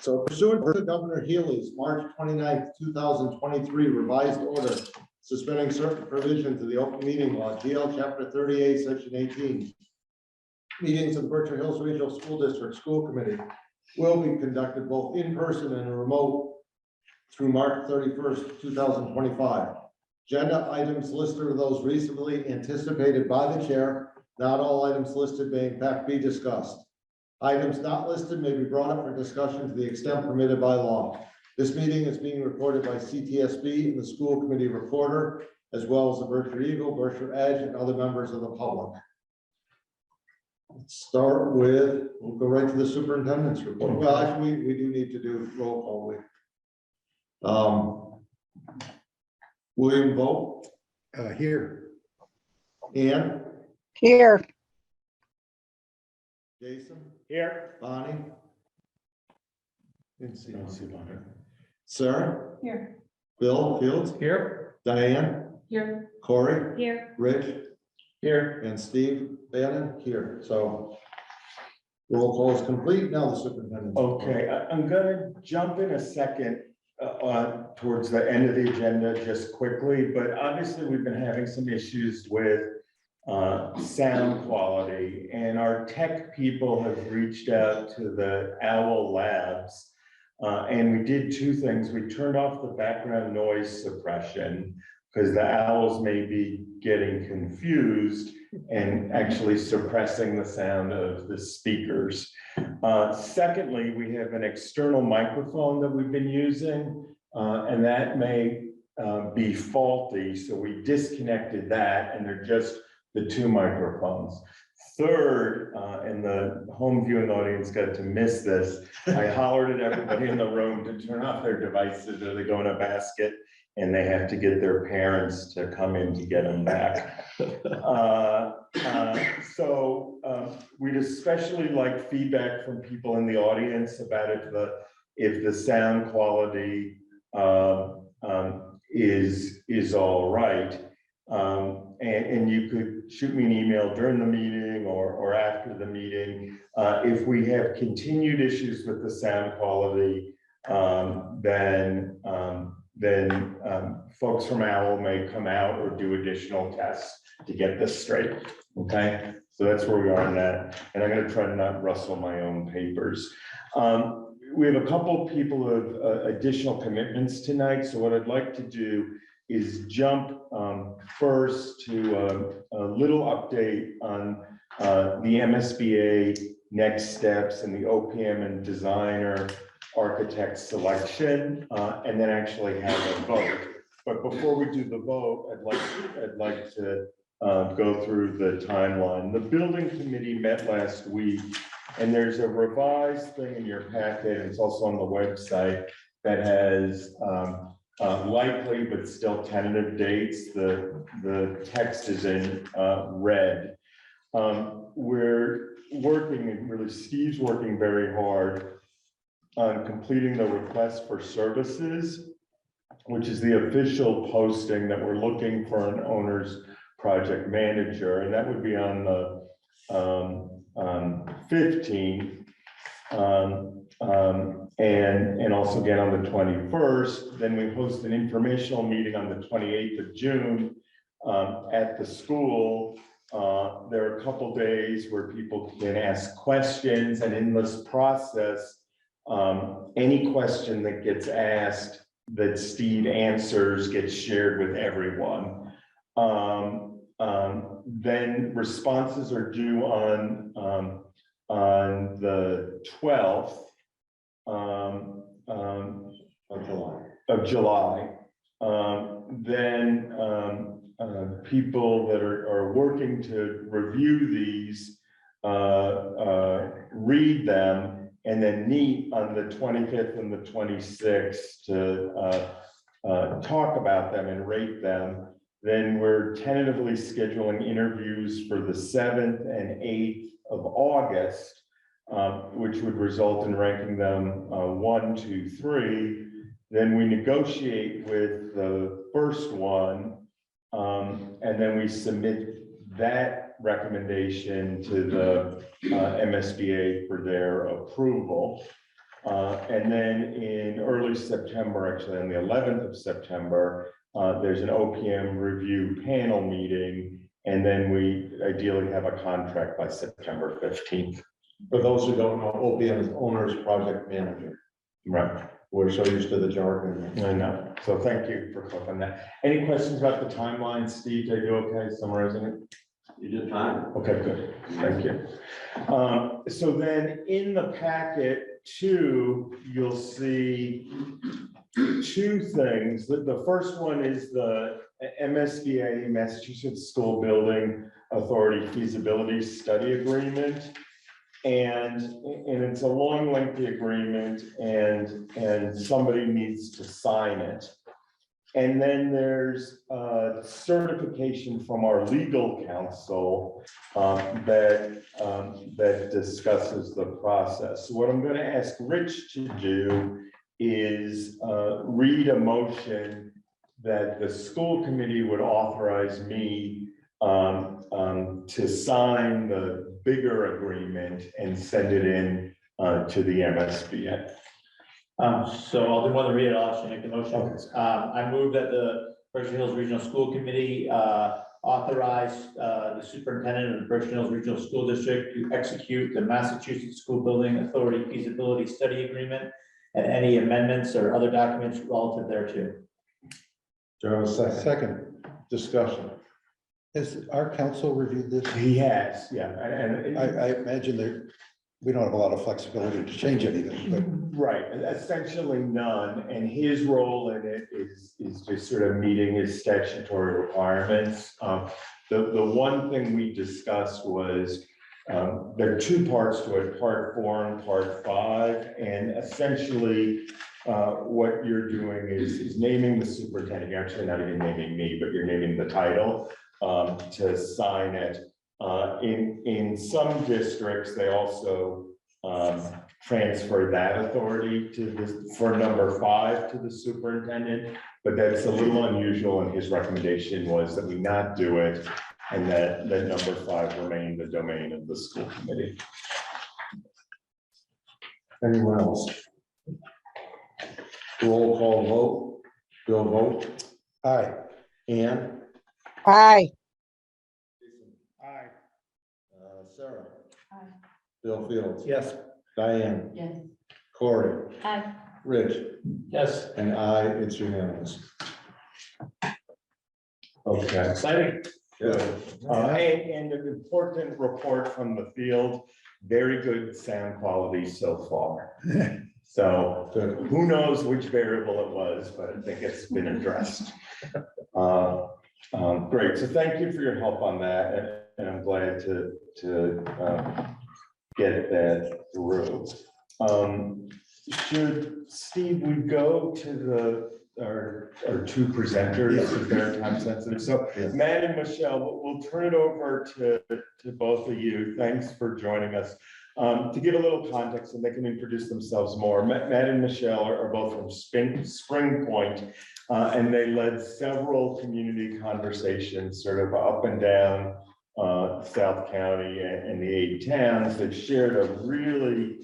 So pursuant to Governor Healy's March 29th, 2023 revised order suspending certain provisions of the open meeting law, GL Chapter 38, Section 18, meetings of the Berkshire Hills Regional School District School Committee will be conducted both in person and remote through March 31st, 2025. Agenda items listed are those reasonably anticipated by the chair. Not all items listed may in fact be discussed. Items not listed may be brought up for discussion to the extent permitted by law. This meeting is being recorded by CTSB and the school committee recorder, as well as the Berkshire Eagle, Berkshire Edge, and other members of the public. Let's start with, we'll go right to the superintendent's report. Well, actually, we do need to do roll call. William Vogt. Here. Ann. Here. Jason. Here. Bonnie. Didn't see Bonnie. Sarah. Here. Bill Fields. Here. Diane. Here. Corey. Here. Rich. Here. And Steve Bannon here. So roll call is complete. Now the superintendent. Okay, I'm gonna jump in a second towards the end of the agenda just quickly, but obviously we've been having some issues with sound quality, and our tech people have reached out to the OWL labs, and we did two things. We turned off the background noise suppression because the owls may be getting confused and actually suppressing the sound of the speakers. Secondly, we have an external microphone that we've been using, and that may be faulty. So we disconnected that, and they're just the two microphones. Third, and the home viewing audience got to miss this, I hollered at everybody in the room to turn off their devices or they go in a basket and they have to get their parents to come in to get them back. We'd especially like feedback from people in the audience about if the sound quality is all right. And you could shoot me an email during the meeting or after the meeting. If we have continued issues with the sound quality, then folks from OWL may come out or do additional tests to get this straight. Okay, so that's where we are on that. And I'm going to try to not rustle my own papers. We have a couple people of additional commitments tonight. So what I'd like to do is jump first to a little update on the MSBA next steps and the OPM and designer architect selection, and then actually have a vote. But before we do the vote, I'd like to go through the timeline. The building committee met last week, and there's a revised thing in your packet. It's also on the website that has likely but still tentative dates. The text is in red. We're working, and really Steve's working very hard on completing the request for services, which is the official posting that we're looking for an owner's project manager, and that would be on the 15th, and also again on the 21st. Then we host an informational meeting on the 28th of June at the school. There are a couple days where people can ask questions, and in this process, any question that gets asked that Steve answers gets shared with everyone. Then responses are due on the 12th of July. Then people that are working to review these read them, and then meet on the 25th and the 26th to talk about them and rate them. Then we're tentatively scheduling interviews for the 7th and 8th of August, which would result in ranking them 1, 2, 3. Then we negotiate with the first one, and then we submit that recommendation to the MSBA for their approval. And then in early September, actually on the 11th of September, there's an OPM review panel meeting. And then we ideally have a contract by September 15th. For those who don't know, OPM is Owner's Project Manager. Right. We're so used to the jargon. I know. So thank you for clicking that. Any questions about the timeline, Steve? Are you okay summarizing it? You did fine. Okay, good. Thank you. So then in the packet too, you'll see two things. The first one is the MSBA, Massachusetts School Building Authority Feasibility Study Agreement. And it's a long, lengthy agreement, and somebody needs to sign it. And then there's a certification from our legal counsel that discusses the process. So what I'm going to ask Rich to do is read a motion that the school committee would authorize me to sign the bigger agreement and send it in to the MSBA. So I'll do one of the read it, I'll actually make the motion. I move that the Berkshire Hills Regional School Committee authorize the superintendent of the Berkshire Hills Regional School District to execute the Massachusetts School Building Authority Feasibility Study Agreement and any amendments or other documents relative thereto. Do I have a second? Second, Discussion. has our council reviewed this? He has, yeah, and I imagine that we don't have a lot of flexibility to change anything, but right, essentially none, and his role in it is just sort of meeting his statutory requirements. The one thing we discussed was there are two parts to it, part 4 and part 5, and essentially what you're doing is naming the superintendent. You're actually not even naming me, but you're naming the title to sign it. In some districts, they also transfer that authority to the, for number 5 to the superintendent, but that's a little unusual, and his recommendation was that we not do it, and that number 5 remain the domain of the school committee. Anyone else? Roll call vote. Bill vote. aye. Ann? Aye. Aye. Sarah? Aye. Bill Fields? Yes. Diane? Yes. Corey? Aye. Rich? Yes. And I, it's unanimous. Okay. Exciting. And an important report from the field, very good sound quality so far. So Good. who knows which variable it was, but I think it's been addressed. Great, so thank you for your help on that, and I'm glad to get that through. Should, Steve, we go to our two presenters, if they're time sensitive? So Yes. Matt and Michelle, we'll turn it over to both of you. Thanks for joining us. To give a little context, and they can introduce themselves more, Matt and Michelle are both from Spring Point, and they led several community conversations sort of up and down South County and the 8 towns. They've shared a really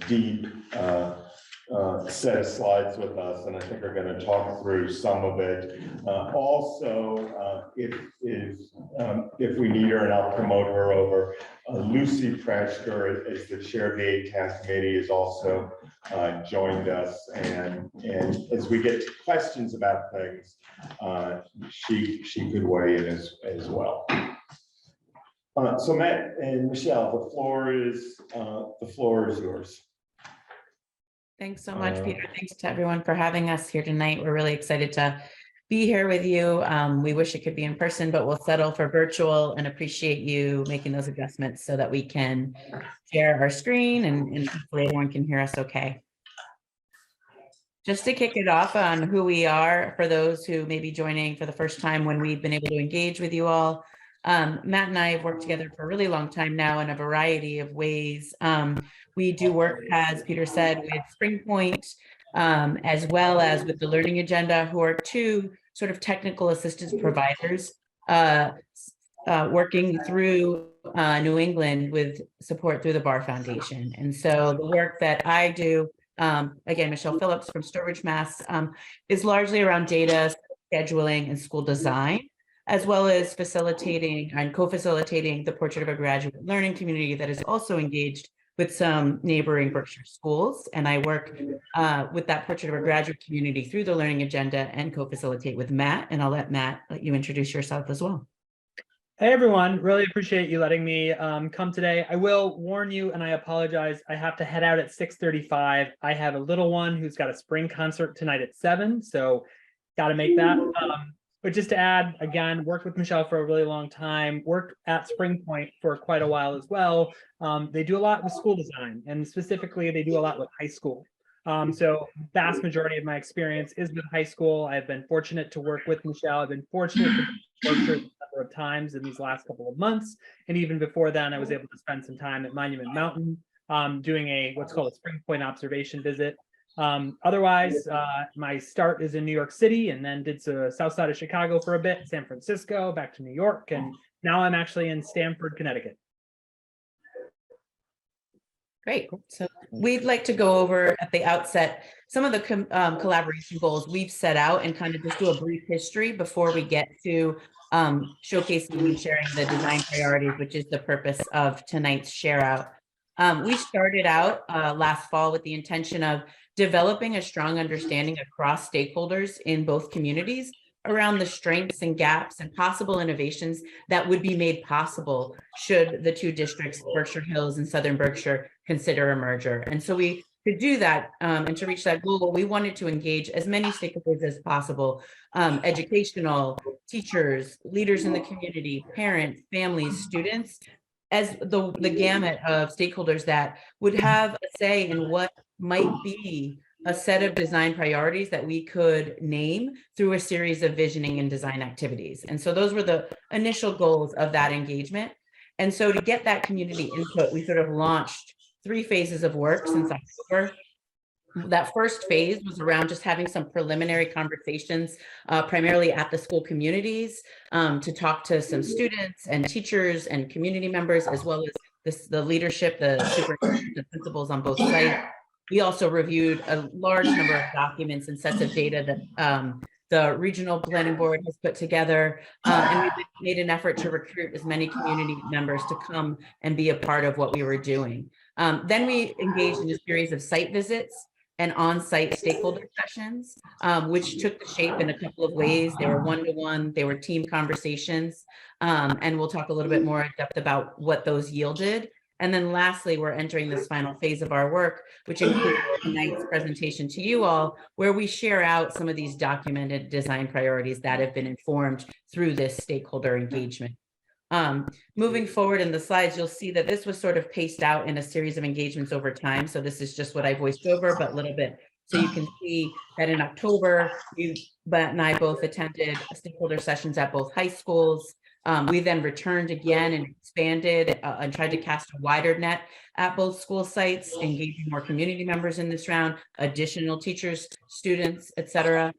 deep set of slides with us, and I think we're going to talk through some of it. Also, if we need her, and I'll promote her over, Lucy Prashker, as the chair of the 8 town committee, has also joined us, and as we get to questions about things, she could weigh in as well. So Matt and Michelle, the floor is yours. Thanks so much, Peter. Thanks to everyone for having us here tonight. We're really excited to be here with you. We wish it could be in person, but we'll settle for virtual, and appreciate you making those adjustments so that we can share our screen and hopefully everyone can hear us okay. Just to kick it off on who we are, for those who may be joining for the first time when we've been able to engage with you all. Matt and I have worked together for a really long time now in a variety of ways. We do work, as Peter said, with Spring Point, as well as with the Learning Agenda, who are two sort of technical assistance providers. working through New England with support through the Bar Foundation. And so the work that I do, again, Michelle Phillips from Sturbridge, Mass, is largely around data, scheduling, and school design, as well as facilitating and co-facilitating the Portrait of a Graduate Learning Community that is also engaged with some neighboring Berkshire schools. And I work with that Portrait of a Graduate community through the learning agenda and co-facilitate with Matt. And I'll let you introduce yourself as well. Hey everyone, really appreciate you letting me come today. I will warn you, and I apologize, I have to head out at 6:35. I have a little one who's got a spring concert tonight at 7, so got to make that. But just to add, again, worked with Michelle for a really long time, worked at Spring Point for quite a while as well. They do a lot with school design, and specifically they do a lot with high school. So vast majority of my experience is with high school. I've been fortunate to work with Michelle. I've been fortunate to work with her a number of times in these last couple of months. And even before then, I was able to spend some time at Monument Mountain doing what's called a Spring Point observation visit. Otherwise, my start is in New York City, and then did the south side of Chicago for a bit, San Francisco, back to New York, and now I'm actually in Stamford, Connecticut. Great. So we'd like to go over at the outset some of the collaboration goals we've set out and kind of just do a brief history before we get to showcasing and sharing the design priorities, which is the purpose of tonight's share out. We started out last fall with the intention of developing a strong understanding across stakeholders in both communities around the strengths and gaps and possible innovations that would be made possible should the two districts, Berkshire Hills and Southern Berkshire, consider a merger. And so we could do that and to reach that goal, we wanted to engage as many stakeholders as possible, educational, teachers, leaders in the community, parents, families, students, as the gamut of stakeholders that would have a say in what might be a set of design priorities that we could name through a series of visioning and design activities. And so those were the initial goals of that engagement. And so to get that community input, we sort of launched 3 phases of work since October. That first phase was around just having some preliminary conversations, primarily at the school communities, to talk to some students and teachers and community members, as well as the leadership, the superintendents, the principals on both sites. We also reviewed a large number of documents and sets of data that the regional planning board has put together, and we made an effort to recruit as many community members to come and be a part of what we were doing. Then we engaged in a series of site visits and on-site stakeholder sessions, which took the shape in a couple of ways. They were one-to-one, they were team conversations, and we'll talk a little bit more in depth about what those yielded. And then lastly, we're entering this final phase of our work, which includes tonight's presentation to you all, where we share out some of these documented design priorities that have been informed through this stakeholder engagement. Moving forward in the slides, you'll see that this was sort of paced out in a series of engagements over time. So this is just what I voiced over, but a little bit. So you can see that in October, Matt and I both attended stakeholder sessions at both high schools. We then returned again and expanded and tried to cast a wider net at both school sites, engaging more community members in this round, additional teachers, students, etc.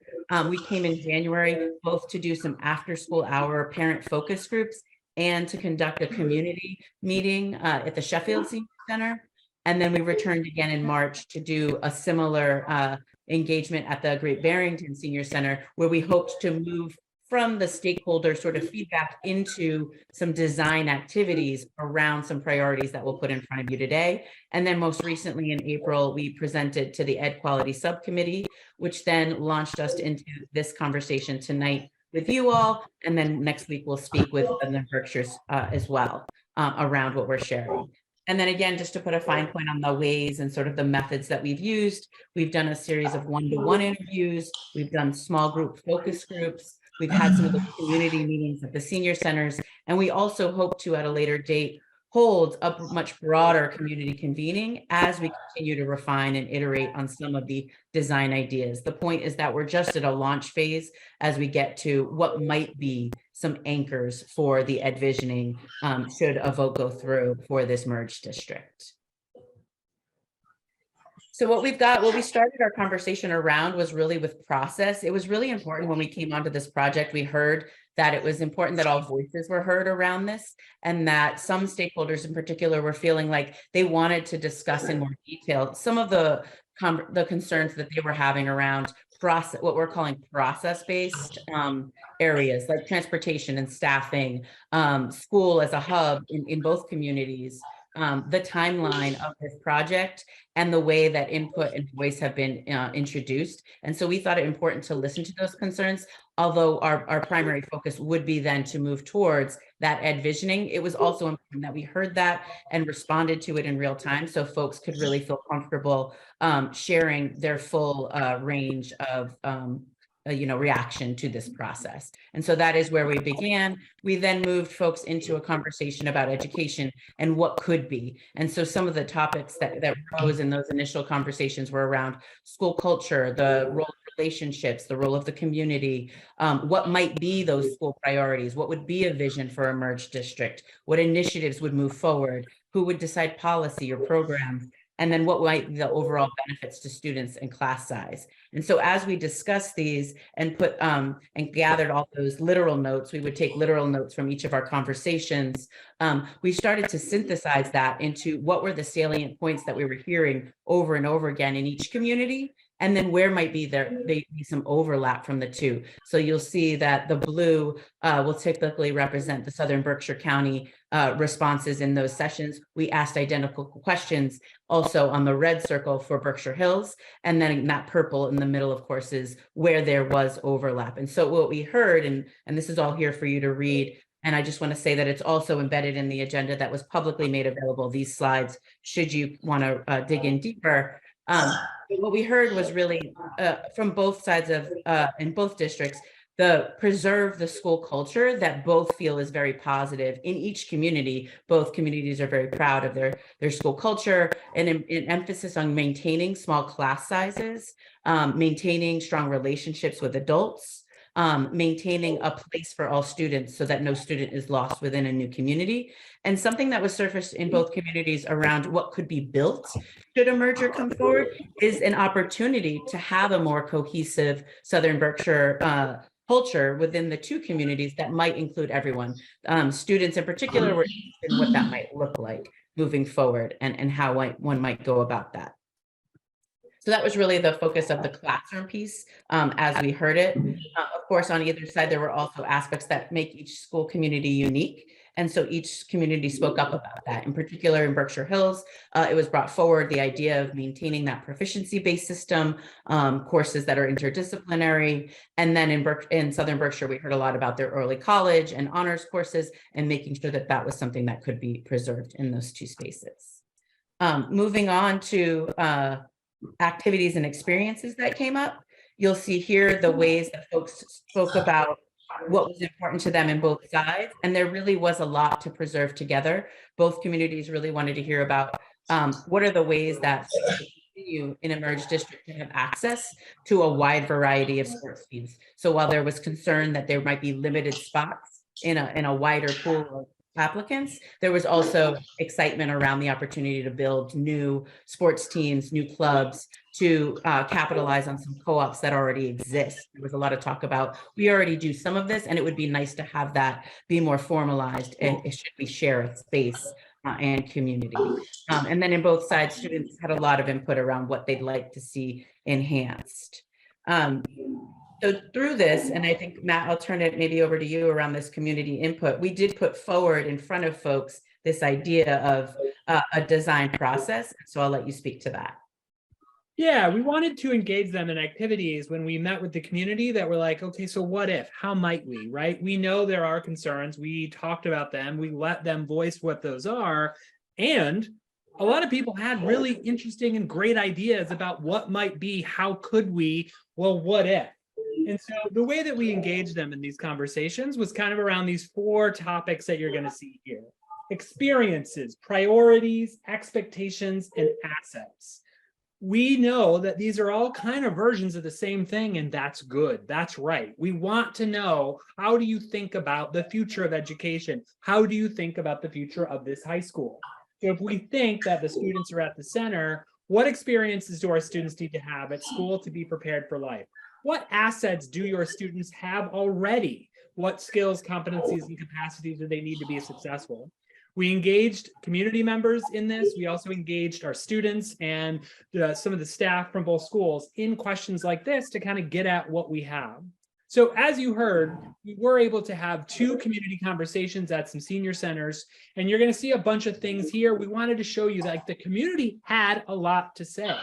We came in January both to do some after-school hour parent focus groups and to conduct a community meeting at the Sheffield Senior Center. And then we returned again in March to do a similar engagement at the Great Barrington Senior Center, where we hoped to move from the stakeholder sort of feedback into some design activities around some priorities that we'll put in front of you today. And then most recently in April, we presented to the Ed Quality Subcommittee, which then launched us into this conversation tonight with you all. And then next week, we'll speak with the Berkshires as well around what we're sharing. And then again, just to put a fine point on the ways and sort of the methods that we've used, we've done a series of one-to-one interviews. We've done small group focus groups. We've had some of the community meetings at the senior centers, and we also hope to, at a later date, hold a much broader community convening as we continue to refine and iterate on some of the design ideas. The point is that we're just at a launch phase as we get to what might be some anchors for the ed visioning should a vote go through for this merged district. So what we started our conversation around was really with process. It was really important when we came onto this project, we heard that it was important that all voices were heard around this, and that some stakeholders in particular were feeling like they wanted to discuss in more detail some of the concerns that they were having around process, what we're calling process-based areas like transportation and staffing, school as a hub in both communities, the timeline of this project, and the way that input and voice have been introduced. And so we thought it important to listen to those concerns, although our primary focus would be then to move towards that ed visioning. It was also important that we heard that and responded to it in real time, so folks could really feel comfortable sharing their full range of reaction to this process. And so that is where we began. We then moved folks into a conversation about education and what could be. And so some of the topics that rose in those initial conversations were around school culture, the role of relationships, the role of the community, what might be those school priorities, what would be a vision for a merged district, what initiatives would move forward, who would decide policy or programs, and then what might be the overall benefits to students and class size. And so as we discussed these and put and gathered all those literal notes, we would take literal notes from each of our conversations. We started to synthesize that into what were the salient points that we were hearing over and over again in each community, and then where might be be some overlap from the two. So you'll see that the blue will typically represent the Southern Berkshire County responses in those sessions. We asked identical questions also on the red circle for Berkshire Hills, and then that purple in the middle, of course, is where there was overlap. And so what we heard, and this is all here for you to read, and I just want to say that it's also embedded in the agenda that was publicly made available, these slides, should you want to dig in deeper. What we heard was really from both sides of, in both districts, preserve the school culture that both feel is very positive in each community. Both communities are very proud of their school culture, and an emphasis on maintaining small class sizes, maintaining strong relationships with adults, maintaining a place for all students so that no student is lost within a new community. And something that was surfaced in both communities around what could be built should a merger come forward is an opportunity to have a more cohesive Southern Berkshire culture within the two communities that might include everyone. Students in particular were interested in what that might look like moving forward, and how one might go about that. So that was really the focus of the classroom piece as we heard it. Of course, on either side, there were also aspects that make each school community unique. And so each community spoke up about that. In particular, in Berkshire Hills, it was brought forward the idea of maintaining that proficiency-based system, courses that are interdisciplinary. And then in Southern Berkshire, we heard a lot about their early college and honors courses, and making sure that that was something that could be preserved in those two spaces. Moving on to activities and experiences that came up. You'll see here the ways that folks spoke about what was important to them in both sides. And there really was a lot to preserve together. Both communities really wanted to hear about what are the ways that continue in a merged district to have access to a wide variety of sports teams. So while there was concern that there might be limited spots in a wider pool of applicants, there was also excitement around the opportunity to build new sports teams, new clubs, to capitalize on some co-ops that already exist. There was a lot of talk about, we already do some of this, and it would be nice to have that be more formalized, and it should we share a space and community. And then in both sides, students had a lot of input around what they'd like to see enhanced. So through this, and I think, Matt, I'll turn it maybe over to you around this community input. We did put forward in front of folks this idea of a design process. So I'll let you speak to that. Yeah, we wanted to engage them in activities when we met with the community that were like, okay, so what if, how might we, right? We know there are concerns. We talked about them. We let them voice what those are. And a lot of people had really interesting and great ideas about what might be, how could we, well, what if? And so the way that we engaged them in these conversations was kind of around these 4 topics that you're going to see here: experiences, priorities, expectations, and assets. We know that these are all kind of versions of the same thing, and that's good. That's right. We want to know, how do you think about the future of education? How do you think about the future of this high school? So if we think that the students are at the center, What experiences do our students need to have at school to be prepared for life? What assets do your students have already? What skills, competencies, and capacities do they need to be successful? We engaged community members in this. We also engaged our students and some of the staff from both schools in questions like this to kind of get at what we have. So as you heard, we were able to have 2 community conversations at some senior centers, and you're going to see a bunch of things here. We wanted to show you that like, the community had a lot to say.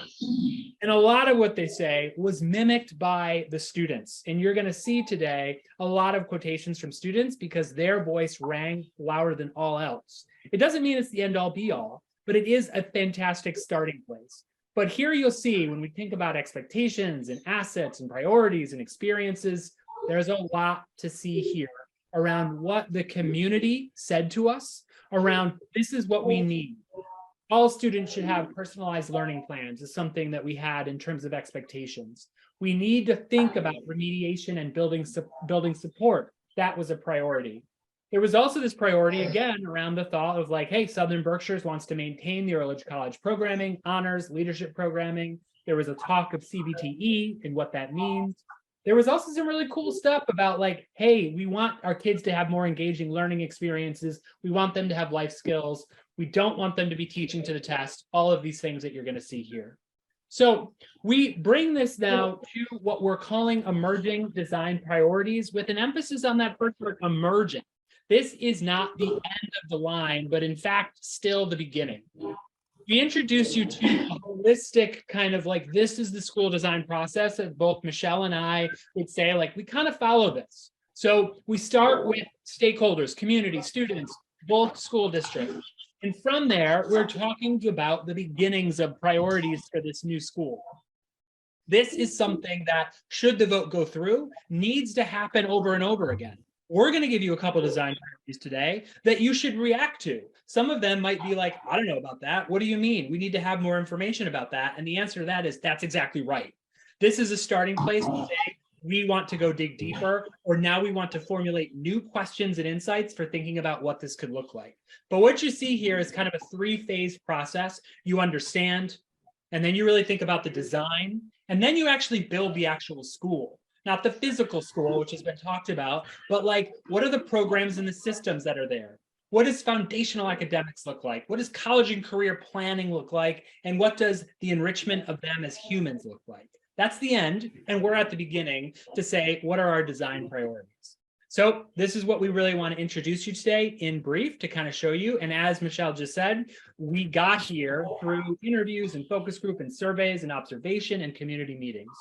And a lot of what they say was mimicked by the students. And you're going to see today a lot of quotations from students because their voice rang louder than all else. It doesn't mean it's the end all be all, but it is a fantastic starting place. But here you'll see when we think about expectations and assets and priorities and experiences, there's a lot to see here around what the community said to us around this is what we need. All students should have personalized learning plans is something that we had in terms of expectations. We need to think about remediation and building support. That was a priority. There was also this priority again around the thought of like, hey, Southern Berkshires wants to maintain the early college programming, honors, leadership programming. There was a talk of CBTE and what that means. There was also some really cool stuff about like, hey, we want our kids to have more engaging learning experiences. We want them to have life skills. We don't want them to be teaching to the test, all of these things that you're going to see here. So we bring this now to what we're calling emerging design priorities with an emphasis on that first word, emerging. This is not the end of the line, but in fact, still the beginning. We introduce you to a holistic kind of like, this is the school design process that both Michelle and I would say, like, we kind of follow this. So we start with stakeholders, community, students, both school districts. And from there, we're talking about the beginnings of priorities for this new school. This is something that, should the vote go through, needs to happen over and over again. We're going to give you a couple design priorities today that you should react to. Some of them might be like, I don't know about that. What do you mean? We need to have more information about that. And the answer to that is that's exactly right. This is a starting place to say we want to go dig deeper, or now we want to formulate new questions and insights for thinking about what this could look like. But what you see here is kind of a 3-phase process. You understand, and then you really think about the design, and then you actually build the actual school. Not the physical school, which has been talked about, but like, what are the programs and the systems that are there? What does foundational academics look like? What does college and career planning look like? And what does the enrichment of them as humans look like? That's the end. And we're at the beginning to say, what are our design priorities? So this is what we really want to introduce you today in brief to kind of show you. And as Michelle just said, we got here through interviews and focus group and surveys and observation and community meetings.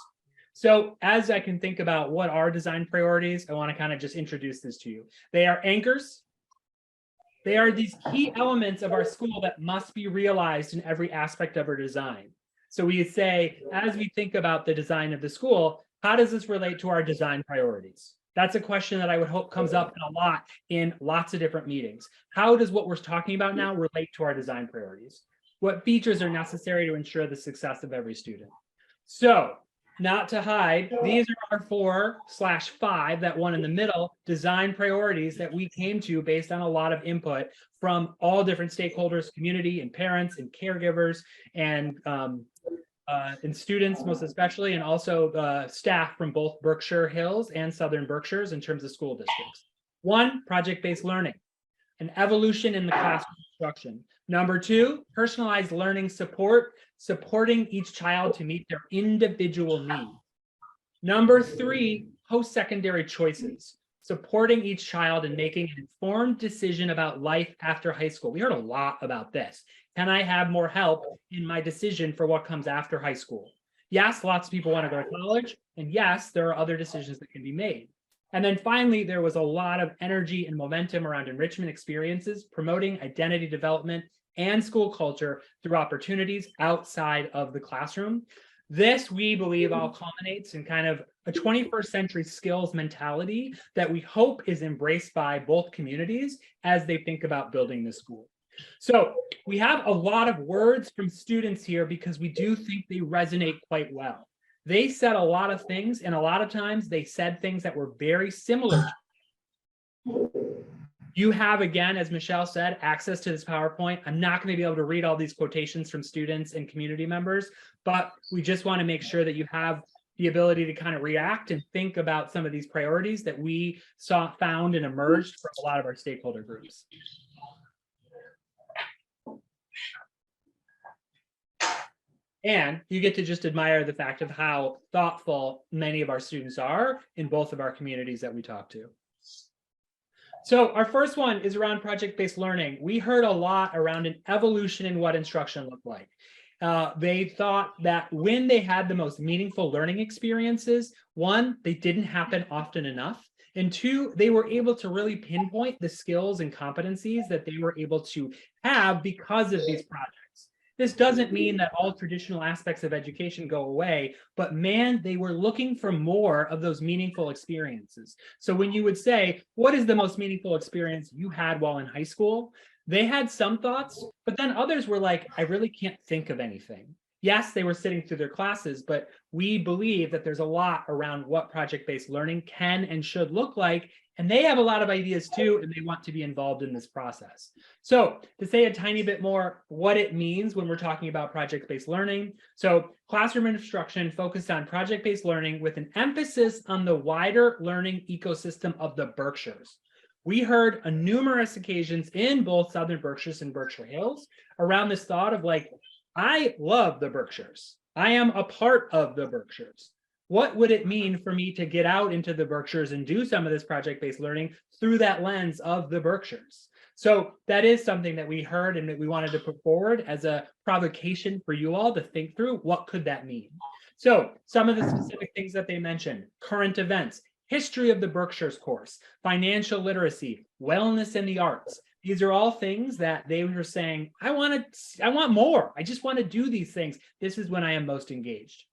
So as I can think about what are design priorities, I want to kind of just introduce this to you. They are anchors. They are these key elements of our school that must be realized in every aspect of our design. So we say, as we think about the design of the school, how does this relate to our design priorities? That's a question that I would hope comes up a lot in lots of different meetings. How does what we're talking about now relate to our design priorities? What features are necessary to ensure the success of every student? So, not to hide, these are our 4/5, that one in the middle, design priorities that we came to based on a lot of input from all different stakeholders, community and parents and caregivers and students most especially, and also staff from both Berkshire Hills and Southern Berkshires in terms of school districts. 1, project-based learning, an evolution in the classroom instruction. Number 2, personalized learning support, supporting each child to meet their individual needs. Number 3, post-secondary choices, supporting each child in making an informed decision about life after high school. We heard a lot about this. Can I have more help in my decision for what comes after high school? Yes, lots of people want to go to college, and yes, there are other decisions that can be made. And then finally, there was a lot of energy and momentum around enrichment experiences, promoting identity development and school culture through opportunities outside of the classroom. This, we believe, all culminates in kind of a 21st century skills mentality that we hope is embraced by both communities as they think about building the school. So we have a lot of words from students here because we do think they resonate quite well. They said a lot of things, and a lot of times they said things that were very similar. You have, again, as Michelle said, access to this PowerPoint. I'm not going to be able to read all these quotations from students and community members, but we just want to make sure that you have the ability to kind of react and think about some of these priorities that we found and emerged from a lot of our stakeholder groups. And you get to just admire the fact of how thoughtful many of our students are in both of our communities that we talk to. So our first one is around project-based learning. We heard a lot around an evolution in what instruction looked like. They thought that when they had the most meaningful learning experiences, one, they didn't happen often enough. And two, they were able to really pinpoint the skills and competencies that they were able to have because of these projects. This doesn't mean that all traditional aspects of education go away, but man, they were looking for more of those meaningful experiences. So when you would say, what is the most meaningful experience you had while in high school? They had some thoughts, but then others were like, I really can't think of anything. Yes, they were sitting through their classes, but we believe that there's a lot around what project-based learning can and should look like. And they have a lot of ideas too, and they want to be involved in this process. So to say a tiny bit more what it means when we're talking about project-based learning. So classroom instruction focused on project-based learning with an emphasis on the wider learning ecosystem of the Berkshires. We heard on numerous occasions in both Southern Berkshires and Berkshire Hills around this thought of like, I love the Berkshires. I am a part of the Berkshires. What would it mean for me to get out into the Berkshires and do some of this project-based learning through that lens of the Berkshires? So that is something that we heard and that we wanted to put forward as a provocation for you all to think through. What could that mean? So some of the specific things that they mentioned: current events, history of the Berkshires course, financial literacy, wellness and the arts. These are all things that they were saying, I want more. I just want to do these things. This is when I am most engaged.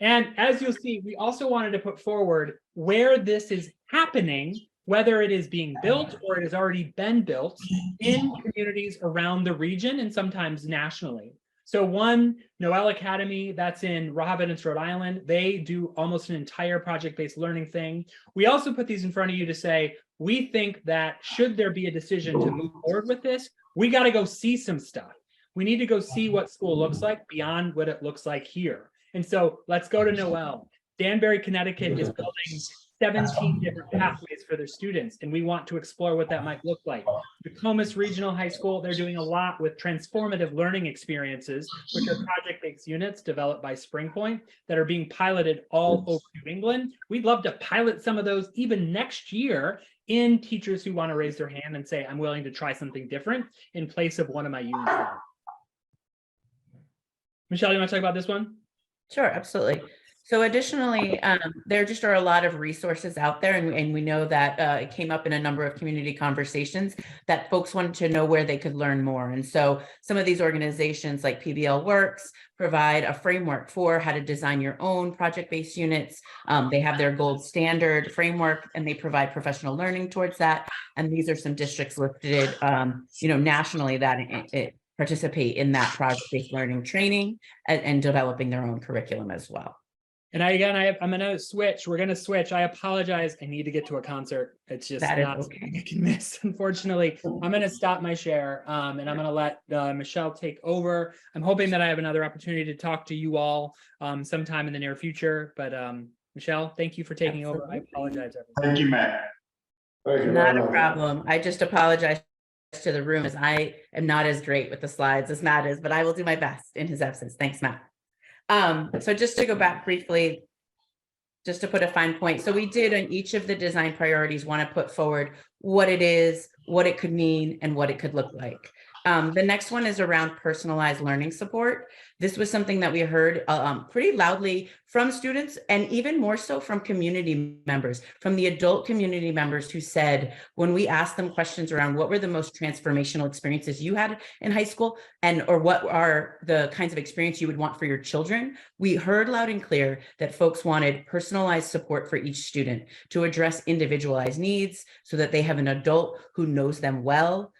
And as you'll see, we also wanted to put forward where this is happening, whether it is being built or it has already been built in communities around the region and sometimes nationally. So one, Noel Academy, that's in Providence, Rhode Island, they do almost an entire project-based learning thing. We also put these in front of you to say, we think that should there be a decision to move forward with this, we got to go see some stuff. We need to go see what school looks like beyond what it looks like here. And so let's go to Noel. Danbury, Connecticut is building 17 different pathways for their students, and we want to explore what that might look like. Nokomis Regional High School, they're doing a lot with transformative learning experiences, which are project-based units developed by Springpoint that are being piloted all over New England. We'd love to pilot some of those even next year in teachers who want to raise their hand and say, I'm willing to try something different in place of one of my units. Michelle, you want to talk about this one? Sure, absolutely. So additionally, there just are a lot of resources out there, and we know that it came up in a number of community conversations that folks wanted to know where they could learn more. And so some of these organizations like PBL Works provide a framework for how to design your own project-based units. They have their gold standard framework, and they provide professional learning towards that. And these are some districts listed, nationally that it participate in that project-based learning training and developing their own curriculum as well. And I'm going to switch. We're going to switch. I apologize. I need to get to a concert. It's just not something I can miss, unfortunately. I'm going to stop my share and I'm going to let Michelle take over. I'm hoping that I have another opportunity to talk to you all sometime in the near future. But Michelle, thank you for taking over. I apologize, everyone. Thank you, Matt. Not a problem. I just apologize to the room as I am not as great with the slides as Matt is, but I will do my best in his absence. Thanks, Matt. So just to go back briefly, just to put a fine point. So we did on each of the design priorities want to put forward what it is, what it could mean, and what it could look like. The next one is around personalized learning support. This was something that we heard pretty loudly from students, and even more so from community members, from the adult community members who said, when we asked them questions around what were the most transformational experiences you had in high school, or what are the kinds of experience you would want for your children, we heard loud and clear that folks wanted personalized support for each student to address individualized needs so that they have an adult who knows them well,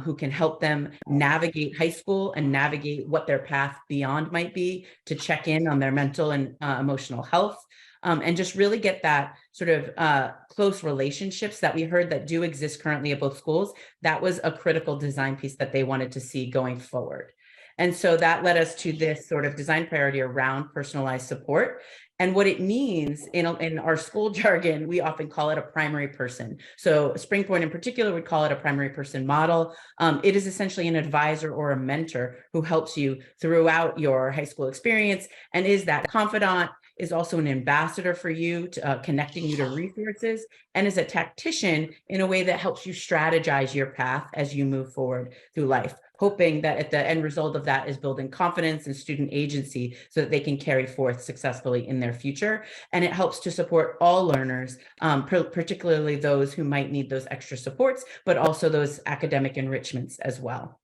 who can help them navigate high school and navigate what their path beyond might be, to check in on their mental and emotional health. and just really get that sort of close relationships that we heard that do exist currently at both schools. That was a critical design piece that they wanted to see going forward. And so that led us to this sort of design priority around personalized support. And what it means in our school jargon, we often call it a primary person. So Springpoint in particular would call it a primary person model. It is essentially an advisor or a mentor who helps you throughout your high school experience and is that confidant, is also an ambassador for you, to, connecting you to resources, and is a tactician in a way that helps you strategize your path as you move forward through life, hoping that at the end result of that is building confidence and student agency so that they can carry forth successfully in their future. And it helps to support all learners, particularly those who might need those extra supports, but also those academic enrichments as well.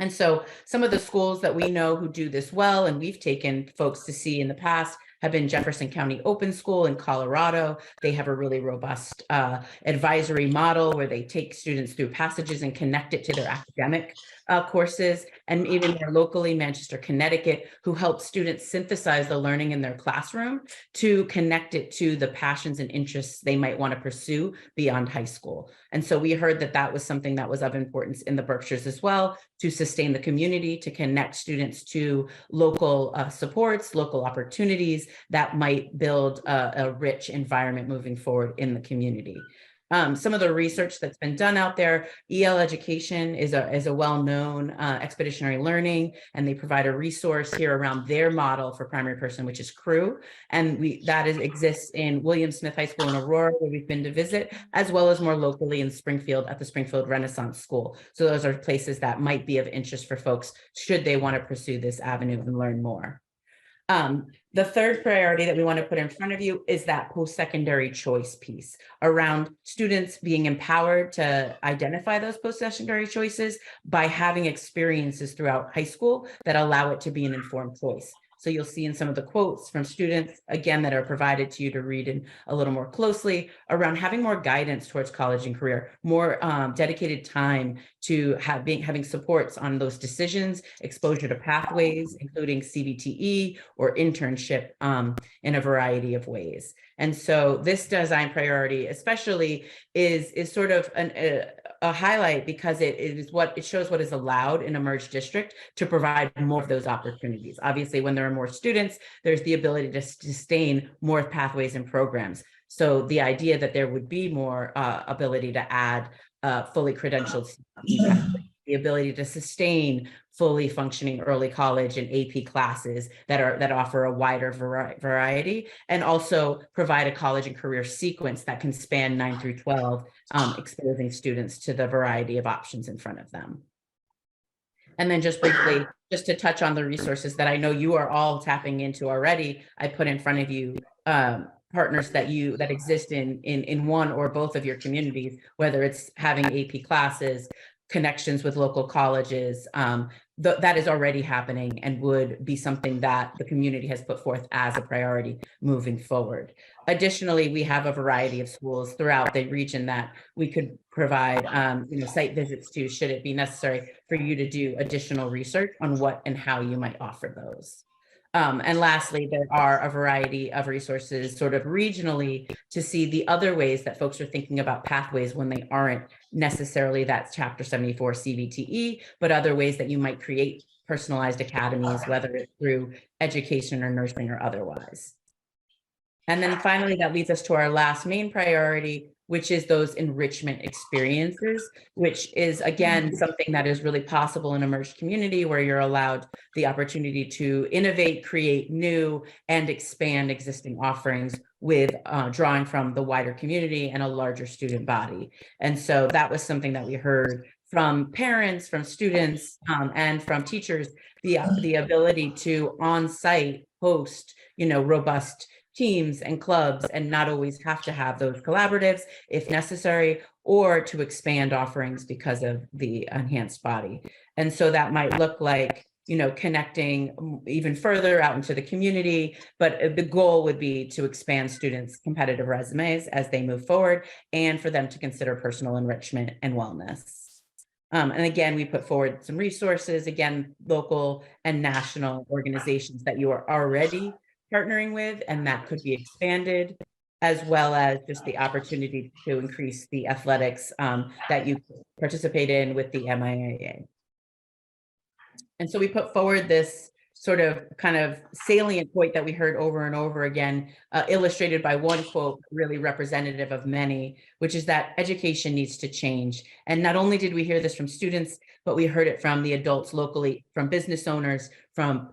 And so some of the schools that we know who do this well, and we've taken folks to see in the past, have been Jefferson County Open School in Colorado. They have a really robust advisory model where they take students through passages and connect it to their academic courses. And even more locally, Manchester, Connecticut, who help students synthesize the learning in their classroom to connect it to the passions and interests they might want to pursue beyond high school. And so we heard that that was something that was of importance in the Berkshires as well, to sustain the community, to connect students to local supports, local opportunities that might build a rich environment moving forward in the community. Some of the research that's been done out there, EL Education is a well-known expeditionary learning, and they provide a resource here around their model for primary person, which is CREW. And exists in William Smith High School in Aurora, where we've been to visit, as well as more locally in Springfield at the Springfield Renaissance School. So those are places that might be of interest for folks should they want to pursue this avenue and learn more. The third priority that we want to put in front of you is that post-secondary choice piece around students being empowered to identify those post-secondary choices by having experiences throughout high school that allow it to be an informed choice. So you'll see in some of the quotes from students, again, that are provided to you to read in a little more closely around having more guidance towards college and career, more dedicated time to having supports on those decisions, exposure to pathways, including CBTE or internship in a variety of ways. And so this design priority especially is sort of a highlight because it shows what is allowed in a merged district to provide more of those opportunities. Obviously, when there are more students, there's the ability to sustain more pathways and programs. So the idea that there would be more ability to add fully credentialed, the ability to sustain fully functioning early college and AP classes that offer a wider variety, and also provide a college and career sequence that can span 9 through 12, exposing students to the variety of options in front of them. And then just briefly, just to touch on the resources that I know you are all tapping into already, I put in front of you partners that exist in one or both of your communities, whether it's having AP classes, connections with local colleges, that is already happening and would be something that the community has put forth as a priority moving forward. Additionally, we have a variety of schools throughout the region that we could provide site visits to, should it be necessary for you to do additional research on what and how you might offer those. And lastly, there are a variety of resources sort of regionally to see the other ways that folks are thinking about pathways when they aren't necessarily that Chapter 74 CVTE, but other ways that you might create personalized academies, whether it's through education or nursing or otherwise. And then finally, that leads us to our last main priority, which is those enrichment experiences, which is, again, something that is really possible in a merged community where you're allowed the opportunity to innovate, create new, and expand existing offerings with drawing from the wider community and a larger student body. And so that was something that we heard from parents, from students, and from teachers, the ability to on-site host, robust teams and clubs and not always have to have those collaboratives if necessary, or to expand offerings because of the enhanced body. And so that might look like, connecting even further out into the community, but the goal would be to expand students' competitive resumes as they move forward and for them to consider personal enrichment and wellness. And again, we put forward some resources, again, local and national organizations that you are already partnering with, and that could be expanded, as well as just the opportunity to increase the athletics that you participate in with the MIAA. And so we put forward this sort of kind of salient point that we heard over and over again, illustrated by one quote, really representative of many, which is that education needs to change. And not only did we hear this from students, but we heard it from the adults locally, from business owners, from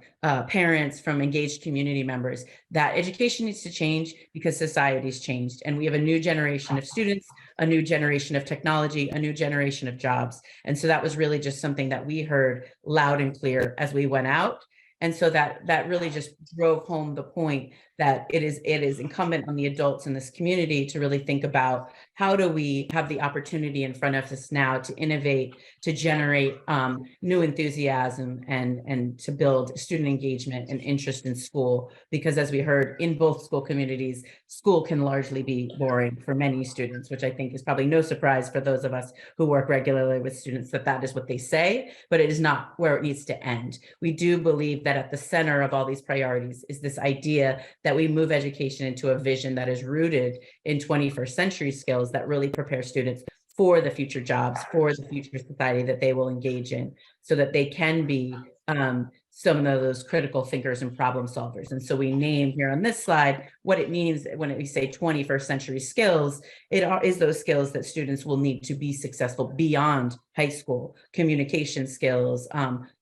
parents, from engaged community members, that education needs to change because society's changed. And we have a new generation of students, a new generation of technology, a new generation of jobs. And so that was really just something that we heard loud and clear as we went out. And so that really just drove home the point that it is incumbent on the adults in this community to really think about how do we have the opportunity in front of us now to innovate, to generate new enthusiasm and to build student engagement and interest in school. Because as we heard in both school communities, school can largely be boring for many students, which I think is probably no surprise for those of us who work regularly with students that is what they say, but it is not where it needs to end. We do believe that at the center of all these priorities is this idea that we move education into a vision that is rooted in 21st century skills that really prepare students for the future jobs, for the future society that they will engage in, so that they can be some of those critical thinkers and problem solvers. And so we name here on this slide what it means when we say 21st century skills. It is those skills that students will need to be successful beyond high school: communication skills,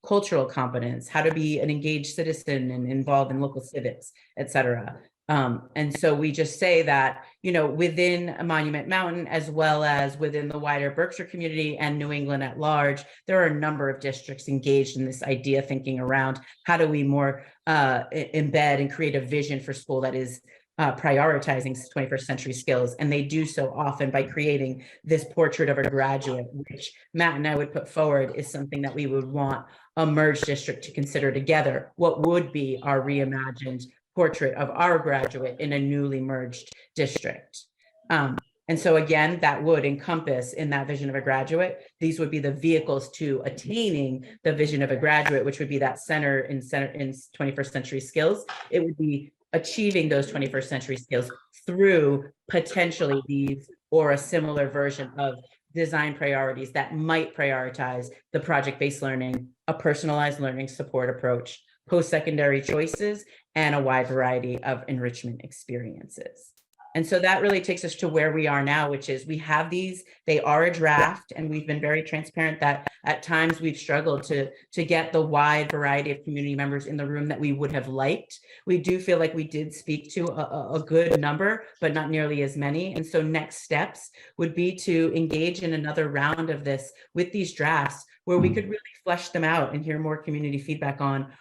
cultural competence, how to be an engaged citizen and involved in local civics, et cetera. And so we just say that, within Monument Mountain, as well as within the wider Berkshire community and New England at large, there are a number of districts engaged in this idea thinking around how do we more embed and create a vision for school that is prioritizing 21st century skills. And they do so often by creating this portrait of a graduate, which Matt and I would put forward is something that we would want a merged district to consider together. What would be our reimagined portrait of our graduate in a newly merged district? And so again, that would encompass in that vision of a graduate, these would be the vehicles to attaining the vision of a graduate, which would be that center in 21st century skills. It would be achieving those 21st century skills through potentially these or a similar version of design priorities that might prioritize the project-based learning, a personalized learning support approach, post-secondary choices, and a wide variety of enrichment experiences. And so that really takes us to where we are now, which is we have these, they are a draft, and we've been very transparent that at times we've struggled to get the wide variety of community members in the room that we would have liked. We do feel like we did speak to a good number, but not nearly as many. And so next steps would be to engage in another round of this with these drafts where we could really flesh them out and hear more community feedback on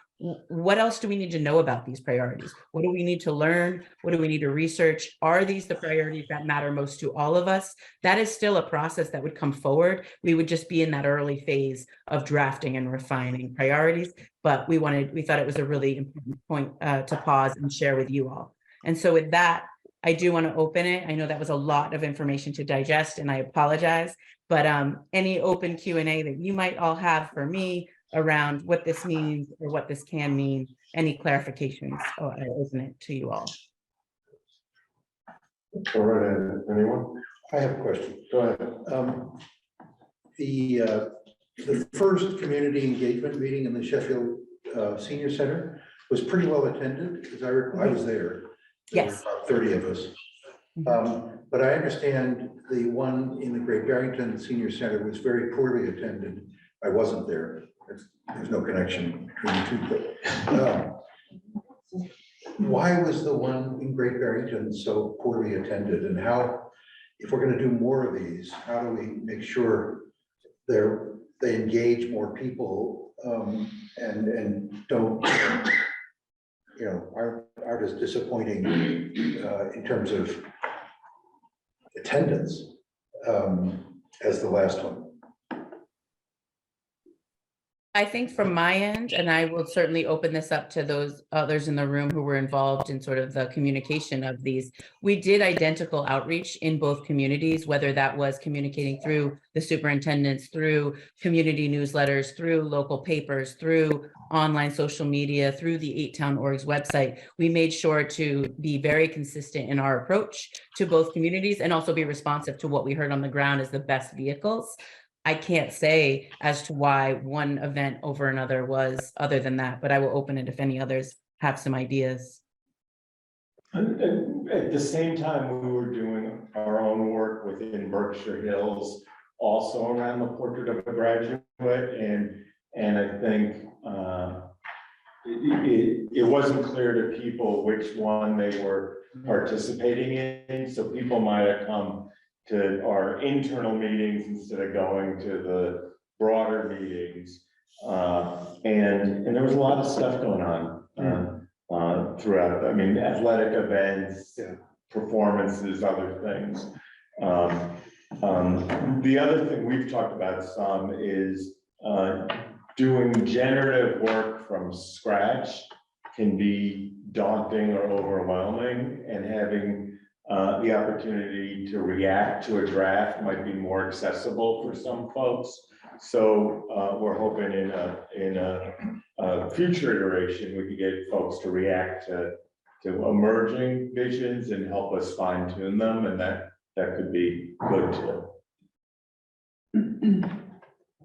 what else do we need to know about these priorities? What do we need to learn? What do we need to research? Are these the priorities that matter most to all of us? That is still a process that would come forward. We would just be in that early phase of drafting and refining priorities, but we thought it was a really important point to pause and share with you all. And so with that, I do want to open it. I know that was a lot of information to digest, and I apologize, but any open Q&A that you might all have for me around what this means or what this can mean, any clarifications, I open it to you all. All right, anyone? I have a question. Go ahead. The first community engagement meeting in the Sheffield Senior Center was pretty well attended, because I was there. There were Yes. about 30 of us. But I understand the one in the Great Barrington Senior Center was very poorly attended. I wasn't there. There's no connection between the two. But why was the one in Great Barrington so poorly attended? And how, if we're going to do more of these, how do we make sure they engage more people and don't, aren't as disappointing in terms of attendance as the last one? I think from my end, and I will certainly open this up to those others in the room who were involved in sort of the communication of these. We did identical outreach in both communities, whether that was communicating through the superintendents, through community newsletters, through local papers, through online social media, through the 8Town Org's website. We made sure to be very consistent in our approach to both communities and also be responsive to what we heard on the ground as the best vehicles. I can't say as to why one event over another was other than that, but I will open it if any others have some ideas. At the same time, we were doing our own work within Berkshire Hills, also around the portrait of a graduate, and I think it wasn't clear to people which one they were participating in, so people might have come to our internal meetings instead of going to the broader meetings. And there was a lot of stuff going on throughout, I mean, athletic events, performances, other things. The other thing we've talked about some is doing generative work from scratch can be daunting or overwhelming, and having the opportunity to react to a draft might be more accessible for some folks. So we're hoping in a future iteration, we could get folks to react to emerging visions and help us fine tune them, and that could be good too.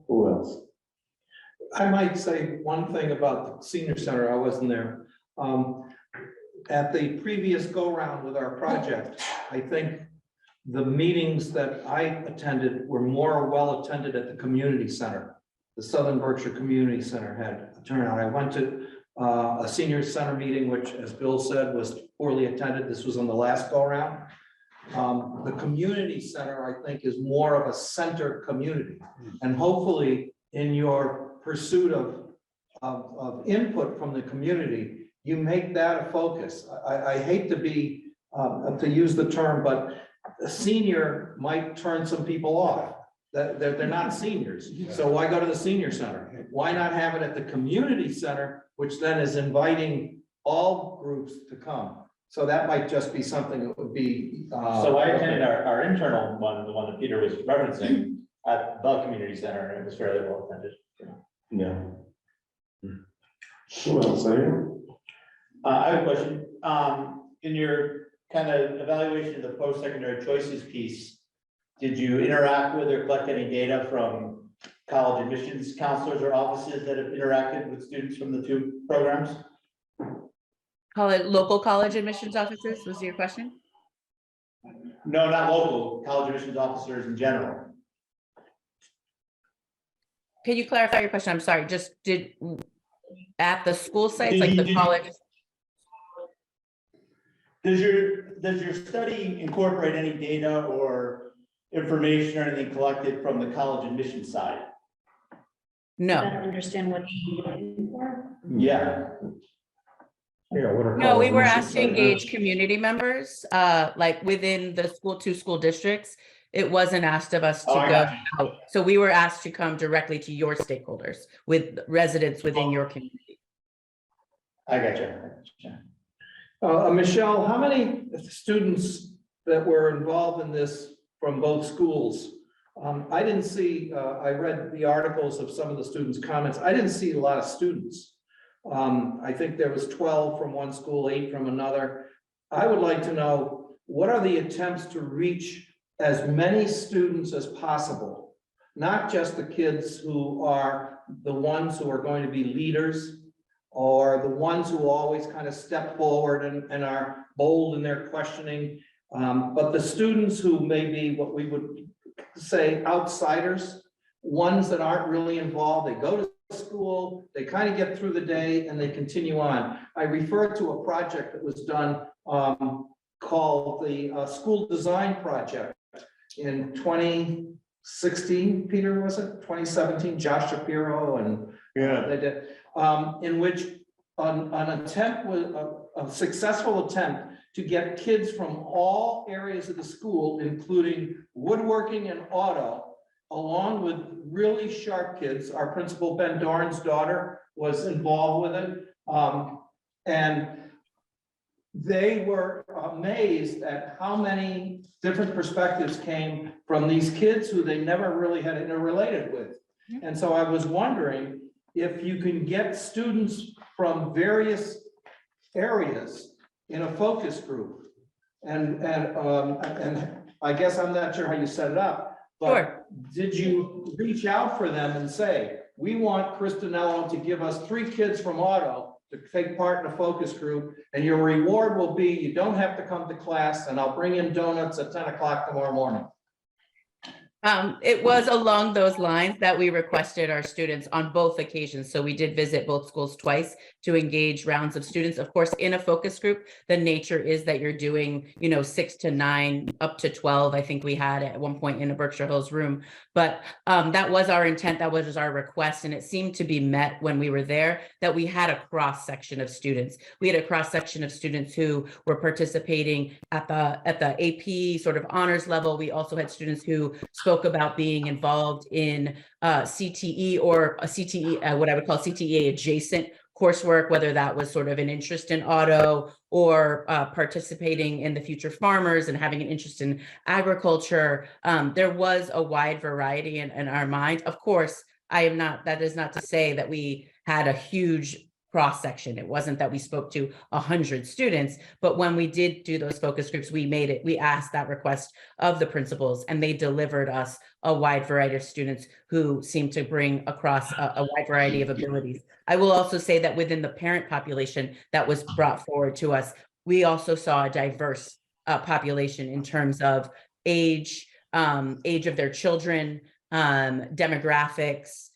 Who else? I might say one thing about the senior center. I wasn't there. At the previous go-round with our project, I think the meetings that I attended were more well attended at the community center. The Southern Berkshire Community Center had a turnout. I went to a senior center meeting, which, as Bill said, was poorly attended. This was on the last go-round. The community center, I think, is more of a center community. And hopefully, in your pursuit of input from the community, you make that a focus. I hate to be, to use the term, but a senior might turn some people off. They're not seniors. So why go to the senior center? Why not have it at the community center, which then is inviting all groups to come? So that might just be something that would be. So I attended our internal one, the one that Peter was referencing at the community center, and it was fairly well attended. Yeah. Who else? I have a question. In your kind of evaluation of the post-secondary choices piece, did you interact with or collect any data from college admissions counselors or offices that have interacted with students from the two programs? Local college admissions offices was your question? No, not local, college admissions officers in general. Can you clarify your question? I'm sorry, just at the school sites, like the college? Does your study incorporate any data or information or anything collected from the college admission side? No. I don't understand what you're looking for. Yeah. No, we were asked to engage community members, like within the school districts. It wasn't asked of us to go out. So we were asked to come directly to your stakeholders with residents within your community. I got you. Michelle, how many students that were involved in this from both schools? I didn't see, I read the articles of some of the students' comments. I didn't see a lot of students. I think there was 12 from one school, 8 from another. I would like to know, what are the attempts to reach as many students as possible? Not just the kids who are the ones who are going to be leaders, or the ones who always kind of step forward and are bold in their questioning, but the students who may be what we would say outsiders, ones that aren't really involved. They go to school, they kind of get through the day, and they continue on. I refer to a project that was done called the School Design Project in 2016, Peter, was it? 2017, Josh Shapiro and they did, in which an attempt was a successful attempt to get kids from all areas of the school, including woodworking and auto, along with really sharp kids. Our principal, Ben Dorn's daughter, was involved with it. And they were amazed at how many different perspectives came from these kids who they never really had interrelated with. And so I was wondering if you can get students from various areas in a focus group. And I guess I'm not sure how you set it up, but did you reach out for them and say, we want Kristinello to give us 3 kids from auto to take part in a focus group, and your reward will be, you don't have to come to class, and I'll bring in donuts at 10 o'clock tomorrow morning. It was along those lines that we requested our students on both occasions. So we did visit both schools twice to engage rounds of students. Of course, in a focus group, the nature is that you're doing, 6 to 9, up to 12. I think we had at one point in a Berkshire Hills room, but that was our intent. That was our request. And it seemed to be met when we were there, that we had a cross section of students. We had a cross section of students who were participating at the AP sort of honors level. We also had students who spoke about being involved in CTE or a CTE, what I would call CTE adjacent coursework, whether that was sort of an interest in auto or participating in the Future Farmers and having an interest in agriculture. There was a wide variety in our mind. Of course, that is not to say that we had a huge cross section. It wasn't that we spoke to 100 students, but when we did do those focus groups, we asked that request of the principals, and they delivered us a wide variety of students who seemed to bring across a wide variety of abilities. I will also say that within the parent population that was brought forward to us, we also saw a diverse population in terms of age of their children, demographics,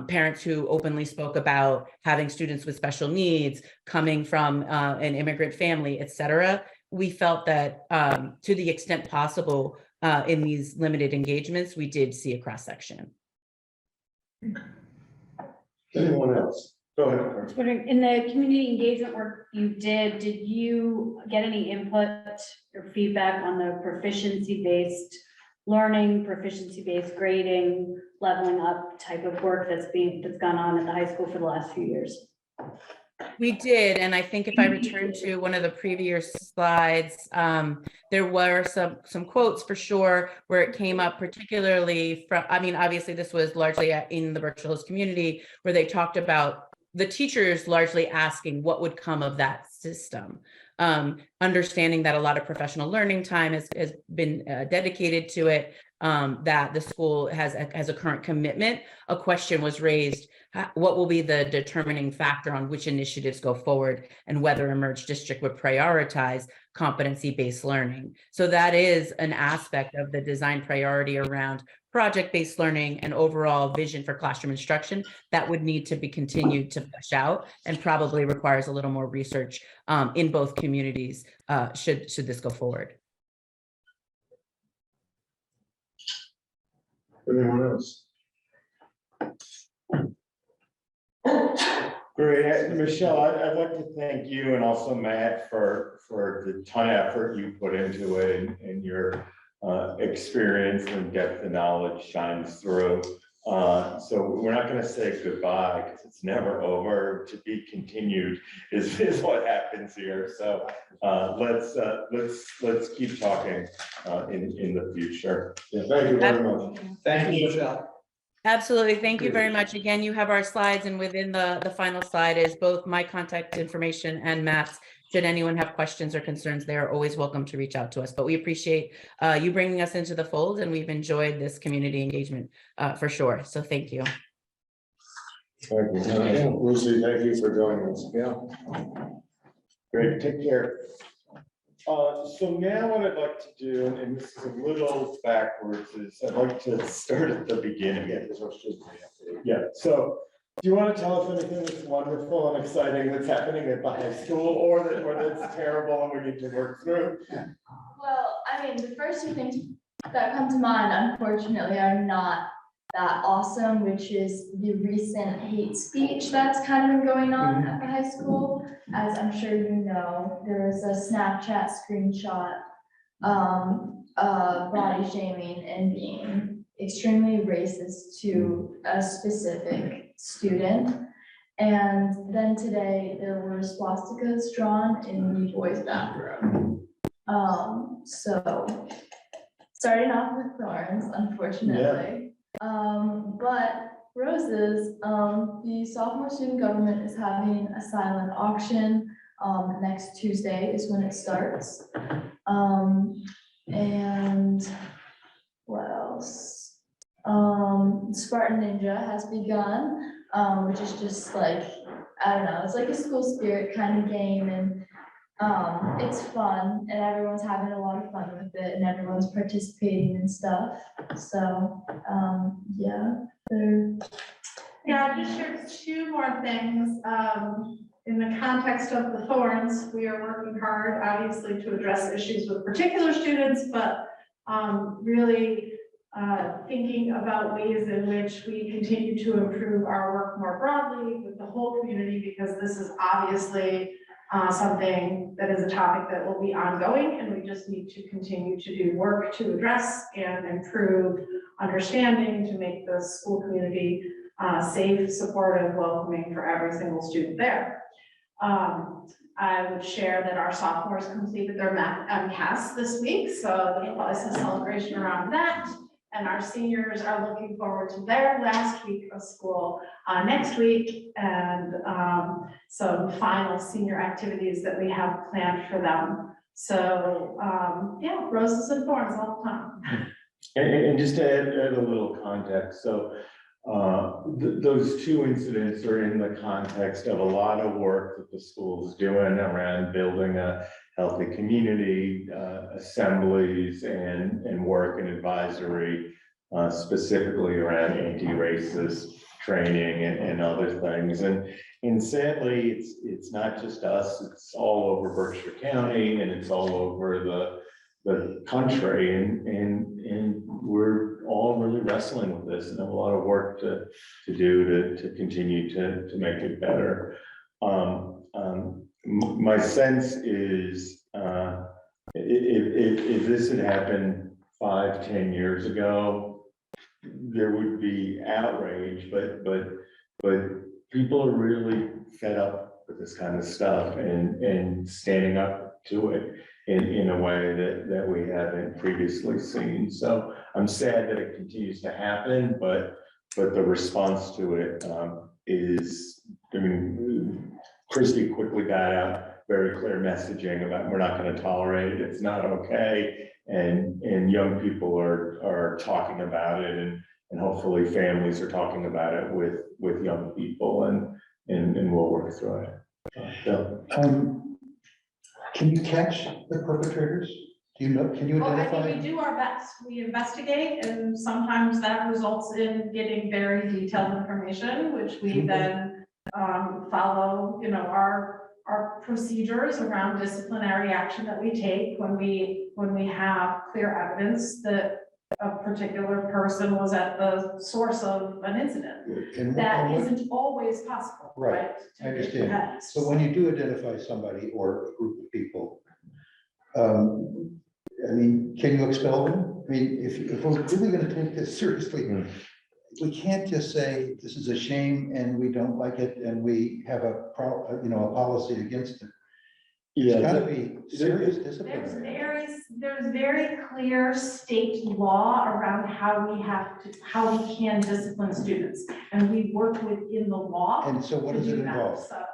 parents who openly spoke about having students with special needs, coming from an immigrant family, et cetera. We felt that to the extent possible in these limited engagements, we did see a cross section. Anyone else? Go ahead. I was wondering, in the community engagement work you did you get any input or feedback on the proficiency-based learning, proficiency-based grading, leveling up type of work that's gone on at the high school for the last few years? We did, and I think if I return to one of the previous slides, there were some quotes for sure where it came up, particularly from, obviously this was largely in the Berkshire Hills community, where they talked about the teachers largely asking what would come of that system. Understanding that a lot of professional learning time has been dedicated to it, that the school has a current commitment. A question was raised, what will be the determining factor on which initiatives go forward and whether a merged district would prioritize competency-based learning. So that is an aspect of the design priority around project-based learning and overall vision for classroom instruction that would need to be continued to flesh out and probably requires a little more research in both communities should this go forward. Anyone else? Great, Michelle, I'd like to thank you and also Matt for the ton of effort you put into it and your experience and depth of knowledge shines through. So we're not going to say goodbye because it's never over. To be continued is what happens here. So let's keep talking in the future. Yeah, thank you very much. Thank you, Michelle. Absolutely. Thank you very much. Again, you have our slides, and within the final slide is both my contact information and Matt's. Should anyone have questions or concerns, they are always welcome to reach out to us. But we appreciate you bringing us into the fold, and we've enjoyed this community engagement for sure. So thank you. Thank you. Lucy, thank you for joining us. Yeah. Great, take care. So now what I'd like to do, and this is a little backwards, is I'd like to start at the beginning. Yeah, so do you want to tell us anything that's wonderful and exciting that's happening at the high school or that's terrible and we need to work through? Well, the first two things that come to mind, unfortunately, are not that awesome, which is the recent hate speech that's kind of been going on at the high school. As I'm sure you know, there was a Snapchat screenshot body shaming and being extremely racist to a specific student. And then today, there were swastikas drawn in the boys' bathroom. So, starting off with thorns, unfortunately. But roses, the sophomore student government is having a silent auction. Next Tuesday is when it starts. And what else? Spartan Ninja has begun, which is just like, I don't know, it's like a school spirit kind of game, and it's fun, and everyone's having a lot of fun with it, and everyone's participating and stuff. So, yeah, they're. Yeah, just share two more things. In the context of the thorns, we are working hard, obviously, to address issues with particular students, but really thinking about ways in which we continue to improve our work more broadly with the whole community, because this is obviously something that is a topic that will be ongoing, and we just need to continue to do work to address and improve understanding to make the school community safe, supportive, welcoming for every single student there. I would share that our sophomores completed their MCAS this week, so there's probably some celebration around that. And our seniors are looking forward to their last week of school next week, and some final senior activities that we have planned for them. So yeah, roses and thorns all the time. And just to add a little context, so those two incidents are in the context of a lot of work that the school is doing around building a healthy community, assemblies and work and advisory, specifically around anti-racist training and other things. And sadly, it's not just us, it's all over Berkshire County, and it's all over the country, and we're all really wrestling with this and have a lot of work to do to continue to make it better. My sense is if this had happened 5-10 years ago, there would be outrage, but people are really fed up with this kind of stuff and standing up to it in a way that we haven't previously seen. So I'm sad that it continues to happen, but the response to it is, I mean, Christie quickly got out very clear messaging about we're not going to tolerate it, it's not okay, and young people are talking about it, and hopefully families are talking about it with young people, and we'll work through it. Bill? Can you catch the perpetrators? Do you know, can you Well, I identify? think we do our best. We investigate, and sometimes that results in getting very detailed information, which we then follow, you know, our procedures around disciplinary action that we take when we have clear evidence that a particular person was at the source of an incident. And That what- isn't always possible, Right, right? I understand. So when you do identify somebody or a group of people, I mean, can you expel them? I mean, if we're really gonna take this seriously, we can't just say, this is a shame and we don't like it and we have a policy against it. There's gotta be serious discipline. There's very clear state law around how we can discipline students, and we work within the law. And so what does to it do that. involve? So,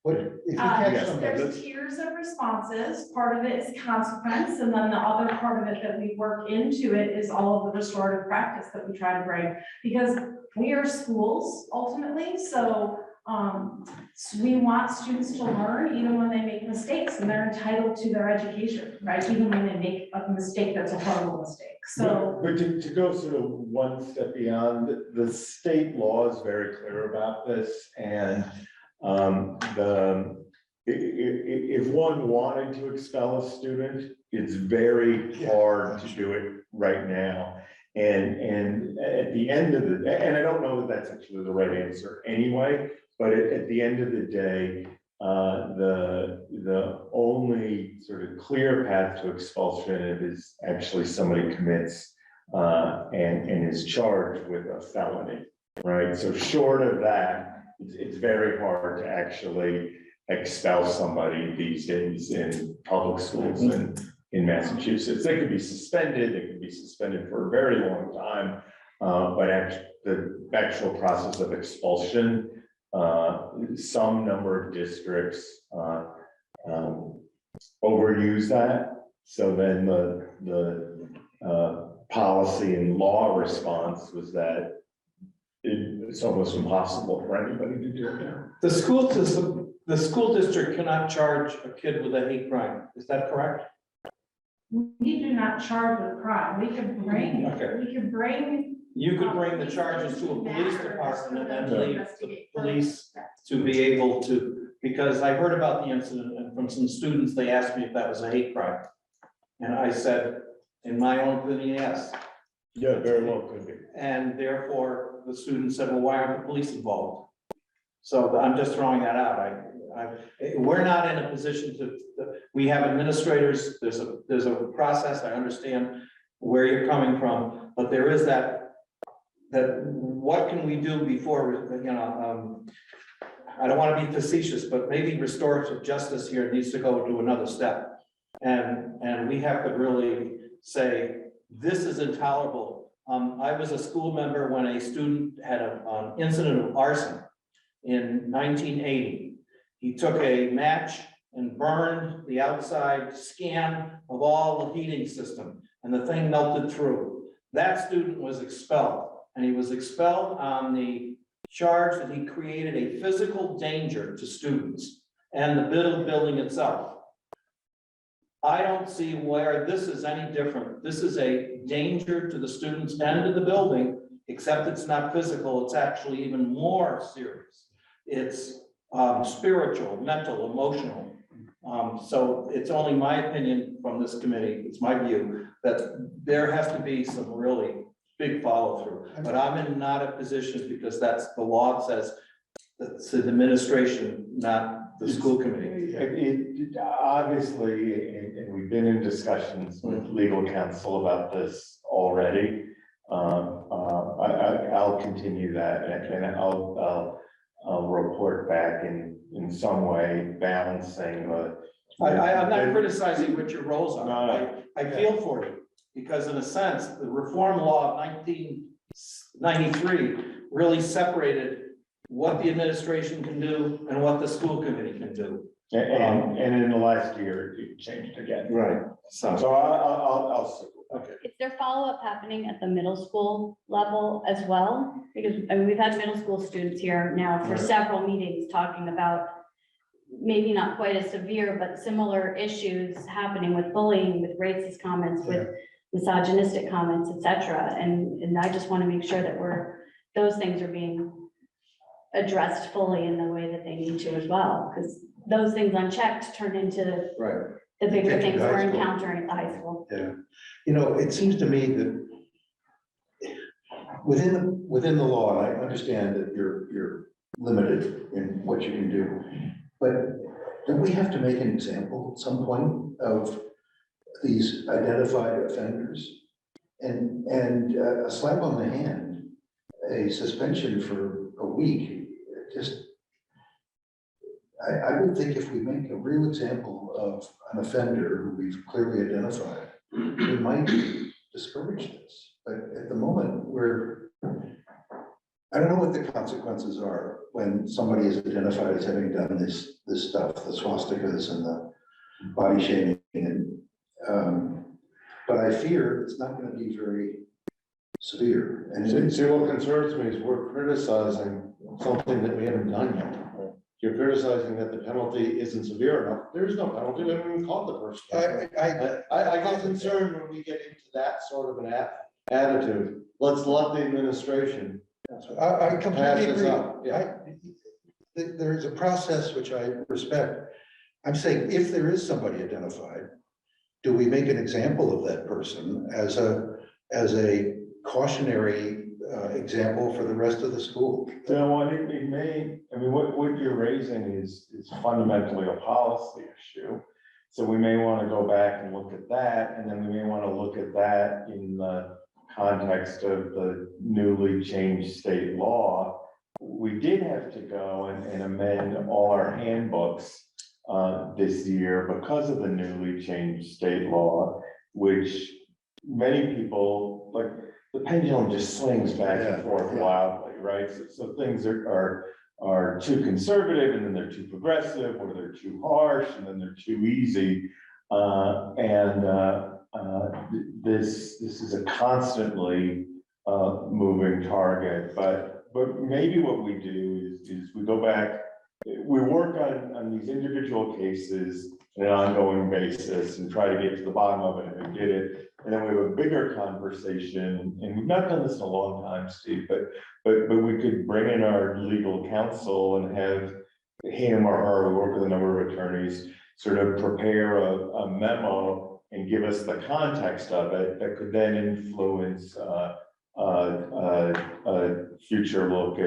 What, if you catch somebody, there's tiers of responses. Part of it is consequence, and then the other part of it that we work into it is all of the restorative practice that we try to bring, because we are schools ultimately, so we want students to learn even when they make mistakes, and they're entitled to their education, right? Even when they make a mistake that's a horrible mistake. So, But to go sort of one step beyond, the state law is very clear about this, and if one wanted to expel a student, it's very hard to do it right now. And at the end of and I don't know that that's actually the right answer anyway, but at the end of the day, the only sort of clear path to expulsion is actually somebody commits and is charged with a felony, right? So short of that, it's very hard to actually expel somebody these days in public schools in Massachusetts. They could be suspended for a very long time. But the actual process of expulsion, some number of districts overuse that. So then the policy and law response was that it's almost impossible for anybody to do it now. The school system, the school district cannot charge a kid with a hate crime. Is that correct? We do not charge with crime. We can bring, Okay. we can bring. You could bring the charges to a police department and then leave the police to be able to, because I heard about the incident and from some students, they asked me if that was a hate crime. And I said, in my own opinion, yes. Yeah, very well could be. And therefore, the student said, well, why aren't the police involved? So I'm just throwing that out. We're not in a position we have administrators, there's a process, I understand where you're coming from, but there is that what can we do before, I don't want to be facetious, but maybe restorative justice here needs to go to another step. And we have to really say, this is intolerable. I was a school member when a student had an incident of arson in 1980. He took a match and burned the outside scan of all the heating system, and the thing melted through. That student was expelled, and he was expelled on the charge that he created a physical danger to students and the building itself. I don't see where this is any different. This is a danger to the students and to the building, except it's not physical, it's actually even more serious. It's spiritual, mental, emotional. So it's only my opinion from this committee, it's my view, that there has to be some really big follow through. But I'm in not a position, because that's the law says that's the administration, not the school committee. Obviously, and we've been in discussions with legal counsel about this already. I'll continue that, and I'll report back in some way balancing the. I'm not criticizing what your roles are. No. I feel for you, because in a sense, the reform law of 1993 really separated what the administration can do and what the school committee can do. And in the last year, it changed again. Right. So I'll. Okay. Is there follow-up happening at the middle school level as well? Because I mean, we've had middle school students here now for several meetings talking about maybe not quite as severe, but similar issues happening with bullying, with racist comments, with misogynistic comments, et cetera. And I just want to make sure that those things are being addressed fully in the way that they need to as well, because those things unchecked turn into the bigger things we're encountering at the high school. Yeah, it seems to me that within the law, and I understand that you're limited in what you can do, but don't we have to make an example at some point of these identified offenders? And a slap on the hand, a suspension for a week, just, I would think if we make a real example of an offender who we've clearly identified, we might discourage this. But at the moment, I don't know what the consequences are when somebody is identified as having done this stuff, the swastikas and the body shaming, and but I fear it's not going to be very severe. And See, what concerns me is we're criticizing something that we haven't done yet. You're criticizing that the penalty isn't severe enough. There is no penalty. We haven't even caught the person. I get concerned when we get into that sort of an attitude. Let's let the administration. I completely pass this agree. up. Yeah. There's a process which I respect. I'm saying if there is somebody identified, do we make an example of that person as a cautionary example for the rest of the school? No, it may, I mean, what you're raising is fundamentally a policy issue. So we may want to go back and look at that, and then we may want to look at that in the context of the newly changed state law, we did have to go and amend all our handbooks this year because of the newly changed state law, which many people, like, the pendulum just swings back and forth wildly, right? So things are too conservative, and then they're too progressive, or they're too harsh, and then they're too easy. This is a constantly moving target, but maybe what we do is we go back, we work on these individual cases on an ongoing basis and try to get to the bottom of it and get it. And then we have a bigger conversation, and we've not done this in a long time, Steve, but we could bring in our legal counsel and have him or her, we work with a number of attorneys, sort of prepare a memo and give us the context of it that could then influence a future look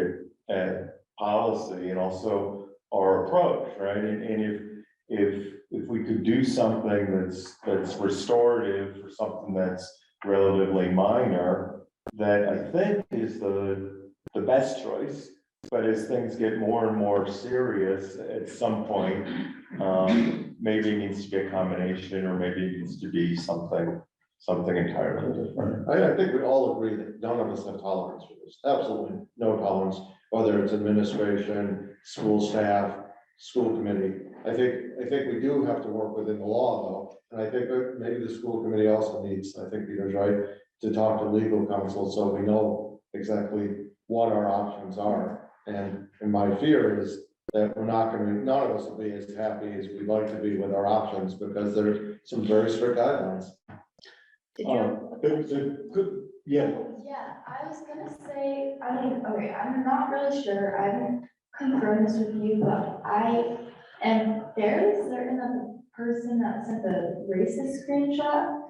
at policy and also our approach, right? And if we could do something that's restorative for something that's relatively minor, that I think is the best choice. But as things get more and more serious, at some point, maybe it needs to be a combination, or maybe it needs to be something entirely different. I think we all agree that none of us have tolerance for this, absolutely no tolerance, whether it's administration, school staff, school committee. I think we do have to work within the law though, and I think that maybe the school committee also needs, I think Peter's right, to talk to legal counsel so we know exactly what our options are. And my fear is that we're not gonna, none of us will be as happy as we'd like to be with our options, because there's some very strict guidelines. Did you? Yeah. Yeah, I was gonna say, I mean, okay, I'm not really sure, I haven't confirmed this with you, but I am fairly certain that the person that sent the racist screenshot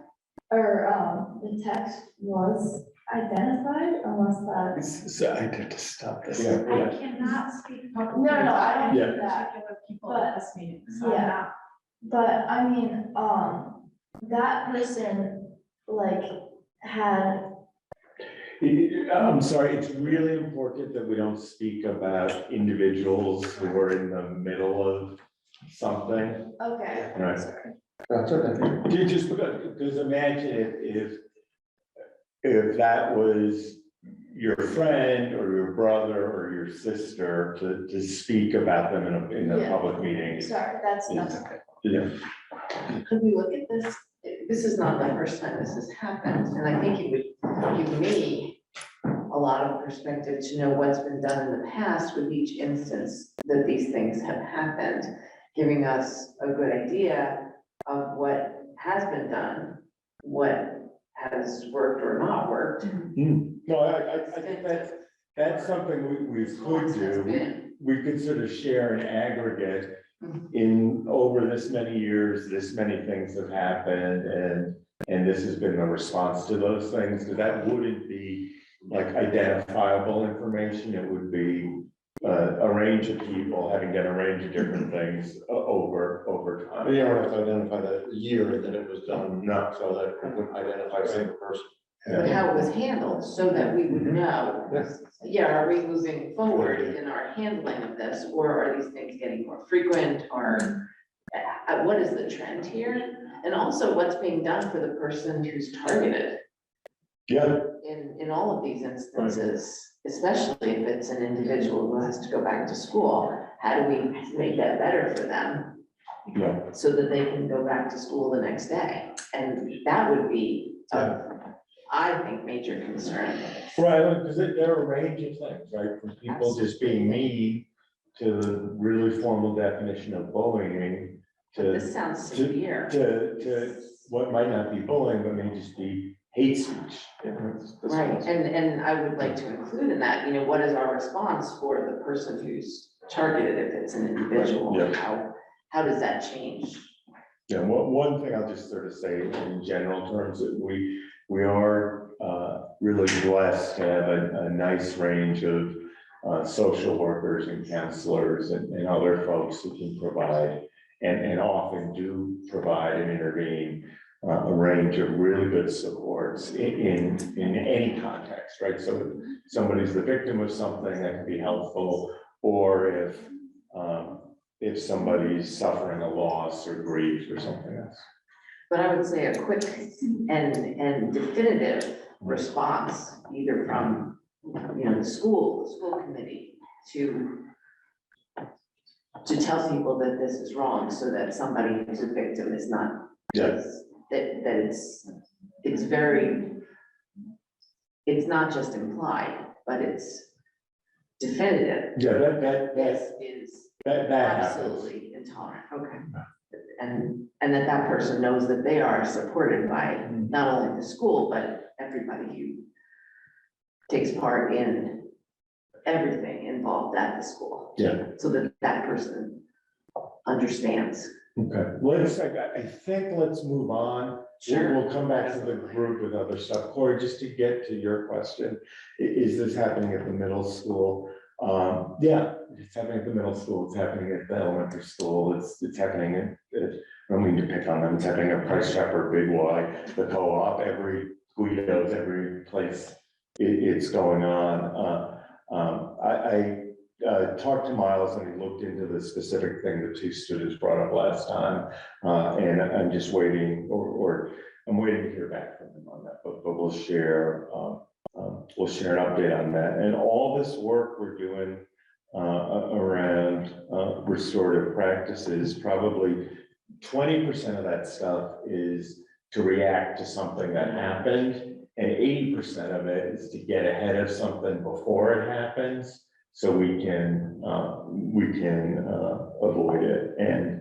or the text was identified, unless that's. So I had to stop this. Yeah. I cannot speak publicly. No, I don't Yeah. think that, Particular people but- at this meeting, so I'm yeah. not. but I mean, that person, like, had, I'm sorry, it's really important that we don't speak about individuals who are in the middle of something. okay, Right. sorry. That's okay. Just because imagine if that was your friend or your brother or your sister to speak about them in a Yeah. public meeting. Sorry, that's okay. Yeah. Could we look at this? This is not the first time this has happened, and I think it would give me a lot of perspective to know what's been done in the past with each instance that these things have happened, giving us a good idea of what has been done, what has worked or not worked. No, I think that's something we could do. We could sort of share an aggregate in over this many years, this many things have happened, and this has been the response to those things, because that wouldn't be like identifiable information. It would be a range of people having done a range of different things over time. You don't have to identify the year that it was done, No. so that it would identify a single person. But how it was handled, so that we would know, Yes. are we moving forward in our handling of this, or are these things getting more frequent, or what is the trend here? And also what's being done for the person who's targeted Yeah, in all of these instances, especially if it's an individual who has to go back to school. How do we make that better for them yeah. so that they can go back to school the next day? And that would be, I think, major concern. Right, because there are a range of things, right, from people just being mean to the really formal definition of bullying to This sounds severe. to what might not be bullying, but may just be hate speech. Right, and I would like to include in that, what is our response for the person who's targeted if it's an individual? Yeah. How does that change? Yeah, one thing I'll just sort of say in general terms, that we are really blessed to have a nice range of social workers and counselors and other folks who can provide and often do provide and intervene a range of really good supports in any context, right? So if somebody's the victim of something, that can be helpful, or if somebody's suffering a loss or grief or something else. But I would say a quick and definitive response, either from, the school committee to tell people that this is wrong, so that somebody who's a victim is not Yes. that it's very, it's not just implied, but it's definitive. Yeah, that This is happens. absolutely intolerant, okay. And that person knows that they are supported by not only the school, but everybody who takes part in everything involved at the school. Yeah. So that person understands. Okay, I think let's move on. Sure. We'll come back to the group with other stuff. Corey, just to get to your question, is this happening at the middle school? Yeah, it's happening at the middle school, it's happening at the elementary school, it's happening at, I don't mean to pick on them, it's happening at Price Chopper, Big Y, the co-op, every Guido's, every place it's going on. I talked to Miles and he looked into the specific thing the two students brought up last time. And I'm just waiting, or I'm waiting to hear back from him on that, but we'll share an update on that. And all this work we're doing around restorative practices, probably 20% of that stuff is to react to something that happened, and 80% of it is to get ahead of something before it happens, so we can avoid it. And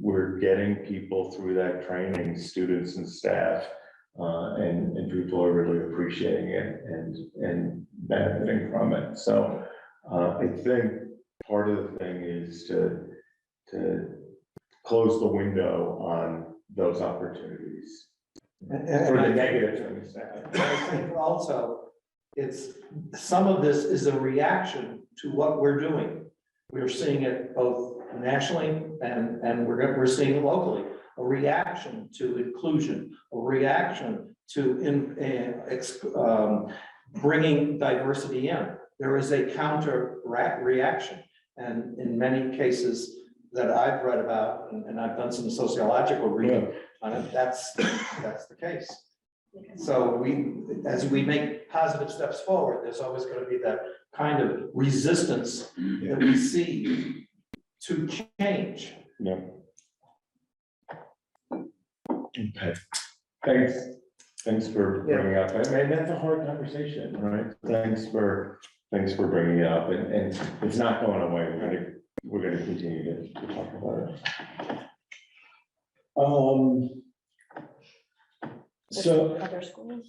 we're getting people through that training, students and staff, and people are really appreciating it and benefiting from it. So I think part of the thing is to close the window on those opportunities for the negative things. I think also, some of this is a reaction to what we're doing. We're seeing it both nationally and we're seeing it locally. A reaction to inclusion, a reaction to bringing diversity in. There is a counter reaction, and in many cases that I've read about, and I've done some sociological reading on it, that's the case. So as we make positive steps forward, there's always going to be that kind of resistance that we see to change. Yeah. Okay, thanks for bringing up, I mean, that's a hard conversation, right? Thanks for bringing it up, and it's not going away, we're gonna continue to talk about it. So, Other schools,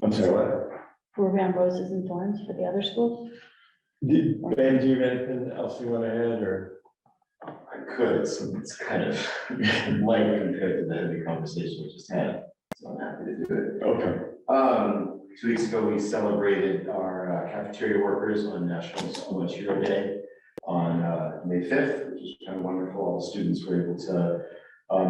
I'm sorry, what? program roses and thorns for the other schools? Ben, do you have anything else you want to add, or? I could, it's kind of light compared to the heavy conversation we just had, so I'm happy to do it. Okay. 2 weeks ago, we celebrated our cafeteria workers on National School Hero Day on May 5th, which is kind of wonderful. All the students were able to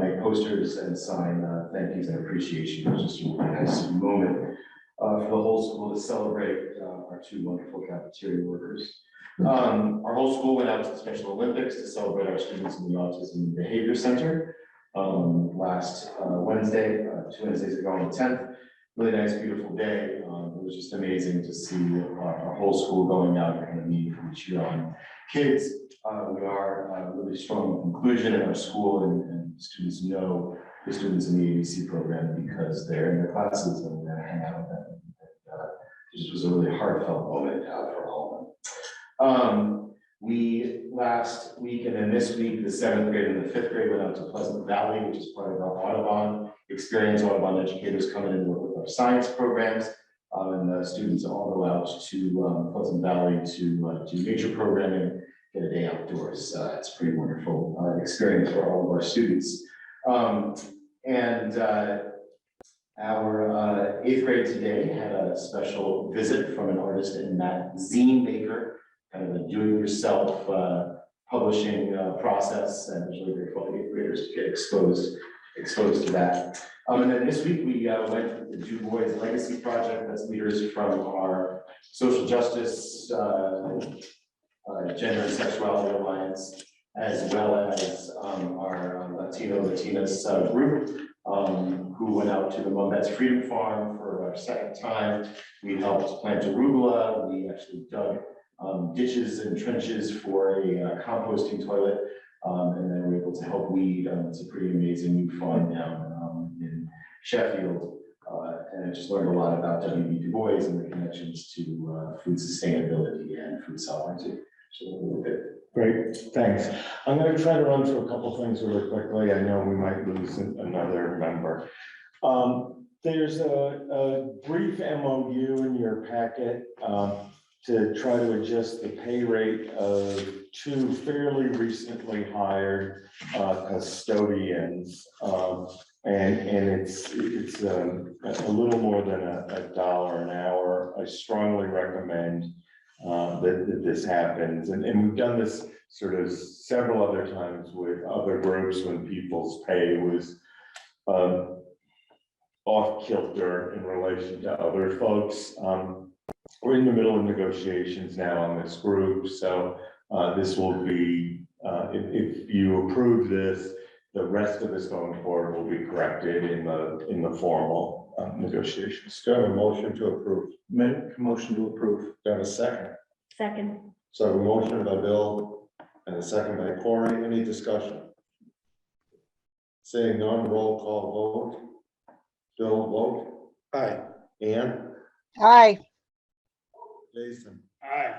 make posters and sign thank yous and appreciation. It was just a really nice moment for the whole school to celebrate our two wonderful cafeteria workers. Our whole school went out to the Special Olympics to celebrate our students in the Autism Behavior Center last Wednesday, 2 Wednesdays ago on the 10th. Really nice, beautiful day. It was just amazing to see our whole school going out and kind of meeting from cheer on kids. We are really strong in inclusion in our school, and students know the students in the ABC program because they're in their classes and we're gonna hang out with them. It just was a really heartfelt moment for all of them. We last week and then this week, the 7th grade and the 5th grade went out to Pleasant Valley, which is part of our Audubon experience. Audubon educators come in and work with our science programs, and the students all go out to Pleasant Valley to do nature programming, get a day outdoors. It's a pretty wonderful experience for all of our students. Our 8th grade today had a special visit from an artist and zine maker, kind of a do-it-yourself publishing process, and it was really great for all the 8th graders to get exposed exposed to that. And then this week, we went to the Du Bois Legacy Project. That's leaders from our social justice, Gender and Sexuality Alliance, as well as our Latinas group, who went out to the Momets Freedom Farm for our second time. We helped plant arugula. We actually dug ditches and trenches for a composting toilet. And then we're able to help weed. It's a pretty amazing new farm down in Sheffield. And I just learned a lot about W.B. Du Bois and the connections to food sustainability and food sovereignty. So a little bit. Great, thanks. I'm gonna try to run through a couple things really quickly. I know we might lose another member. There's a brief MOU in your packet to try to adjust the pay rate of two fairly recently hired custodians. And it's a little more than $1 an hour. I strongly recommend that this happens. And we've done this sort of several other times with other groups when people's pay was off kilter in relation to other folks. We're in the middle of negotiations now on this group, so this will be, if you approve this, the rest of this going forward will be corrected in the formal negotiations. Do I have a motion to approve? Motion to approve. Do I have a second? Second. So I have a motion by Bill and a second by Corey. Any discussion? Seeing none, roll call vote. Bill, vote. Aye. Ann? Aye. Jason? Aye.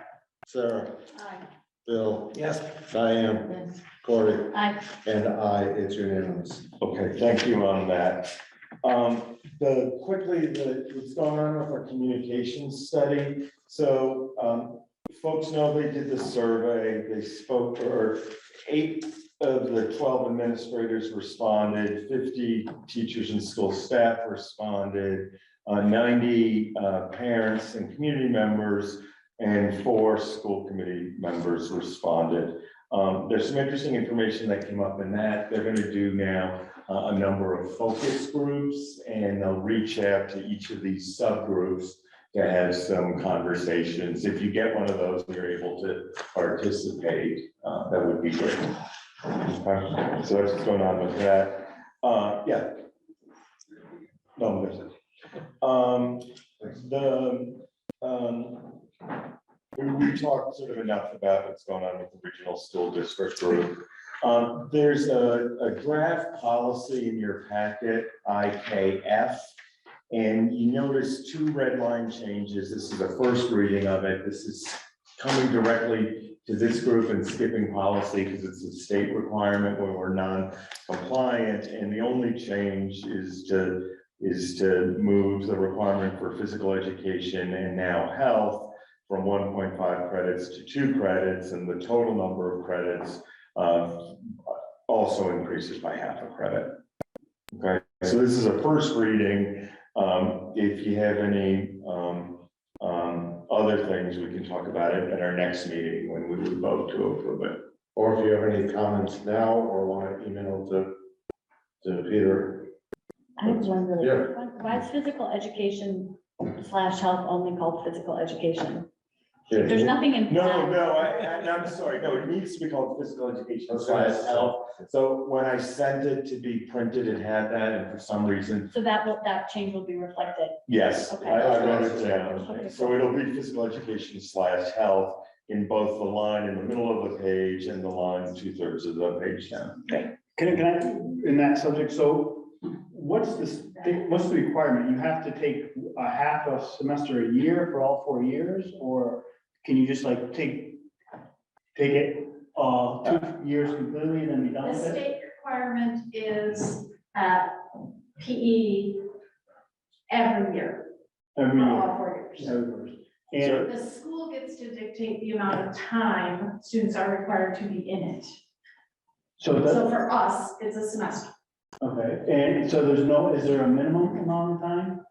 Sarah? Aye. Bill? Yes. Diane? Yes. Corey? Aye. And I, it's unanimous. Okay, thank you on that. What's going on with our communications study. So folks know they did the survey, they spoke, or 8 of the 12 administrators responded, 50 teachers and school staff responded, 90 parents and community members, and 4 school committee members responded. There's some interesting information that came up in that. They're going to do now a number of focus groups, and they'll reach out to each of these subgroups to have some conversations. If you get one of those, and you're able to participate, that would be great. Okay. So that's what's going on with that. Yeah. No, there's it. We talked sort of enough about what's going on with the regional school district group. There's a draft policy in your packet, IKF, and you notice 2 red line changes. This is the first reading of it. This is coming directly to this group and skipping policy because it's a state requirement when we're non-compliant. And the only change is to move the requirement for physical education and now health from 1.5 credits to 2 credits, and the total number of credits also increases by half a credit. Okay, so this is a first reading. If you have any other things, we can talk about it at our next meeting when we would vote to approve it. Or if you have any comments now or want to email to Peter. I have one really Yeah. quick one. Why is physical education / health only called physical education? There's nothing in. I'm sorry, no, it needs to be called physical education / health. So when I sent it to be printed, it had that, and for some reason, So that change will be reflected. yes, Okay. I wrote it down. Okay. So it'll be physical education / health in both the line in the middle of the page and the line 2/3 of the page down. Can I, in that subject, so what's the requirement? You have to take a half a semester a year for all 4 years, or can you just like take it 2 years completely and then be done The with it? state requirement is PE every year Every for year. all 4 years. Every year. And The school gets to dictate the amount of time students are required to be in it. so that, So for us, it's a semester. okay, and so is there a minimum amount of time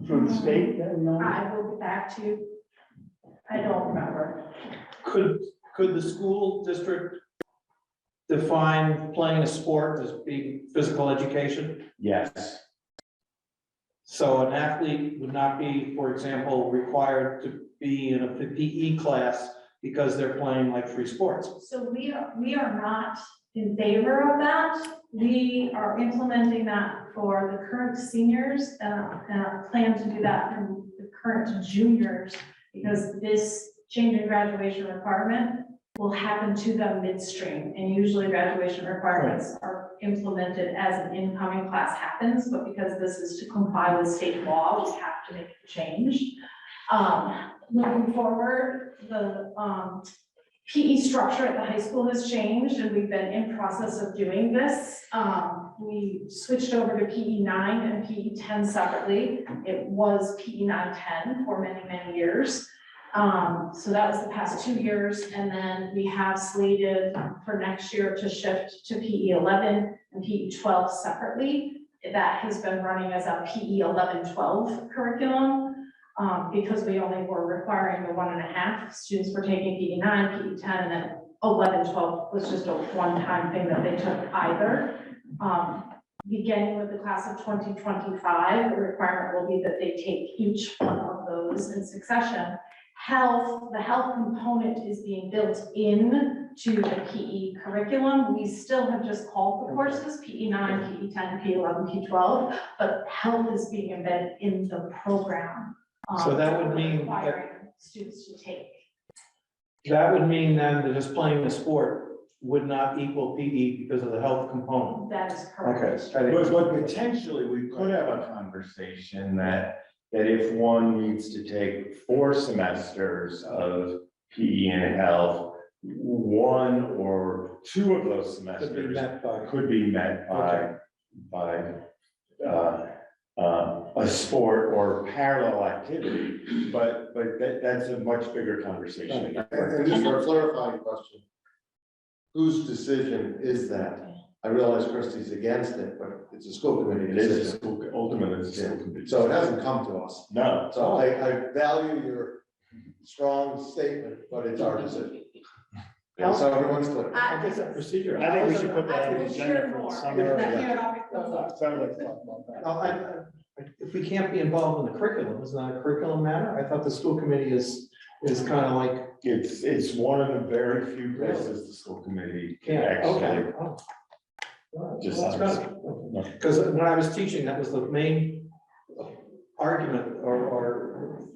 from the state that we know? I will get back to you. I don't remember. Could the school district define playing a sport as being physical education? Yes, So an athlete would not be, for example, required to be in a PE class because they're playing like three sports. So we are not in favor of that. We are implementing that for the current seniors, and plan to do that for the current juniors, because this change in graduation requirement will happen to them midstream, and usually graduation requirements are implemented as an incoming class happens, but because this is to comply with state law, we have to make the change. Looking forward, the PE structure at the high school has changed, and we've been in process of doing this. We switched over to PE 9 and PE 10 separately. It was PE 9-10 for many, many years. So that was the past 2 years, and then we have slated for next year to shift to PE 11 and PE 12 separately. That has been running as a PE 11-12 curriculum, because we only were requiring the 1.5. Students were taking PE 9, PE 10, and then 11-12 was just a one-time thing that they took either. Beginning with the class of 2025, the requirement will be that they take each one of those in succession. The health component is being built in to the PE curriculum. We still have just called the courses PE 9, PE 10, PE 11, PE 12, but health is being embedded in the program. So that would mean requiring students to take. That would mean then that just playing the sport would not equal PE because of the health component. That is correct. but potentially we could have a conversation that if one needs to take 4 semesters of PE and health, 1 or 2 of those semesters could be met by a sport or parallel activity, but that's a much bigger conversation. And just for a clarifying question, whose decision is that? I realize Christie's against it, but it's a school committee It is a decision. school, ultimately, it's a school committee. So it hasn't come to us. No. So I value your strong statement, but it's our decision. So everyone's clear. I guess that procedure. I think we should put that on the I will agenda share for more. the summer. If that Yeah. topic comes up. So I'd like to talk about that. If we can't be involved in the curriculum, isn't that a curriculum matter? I thought the school committee is kind of like. It's one of the very few places the school committee can actually. Just- Because when I was teaching, that was the main argument or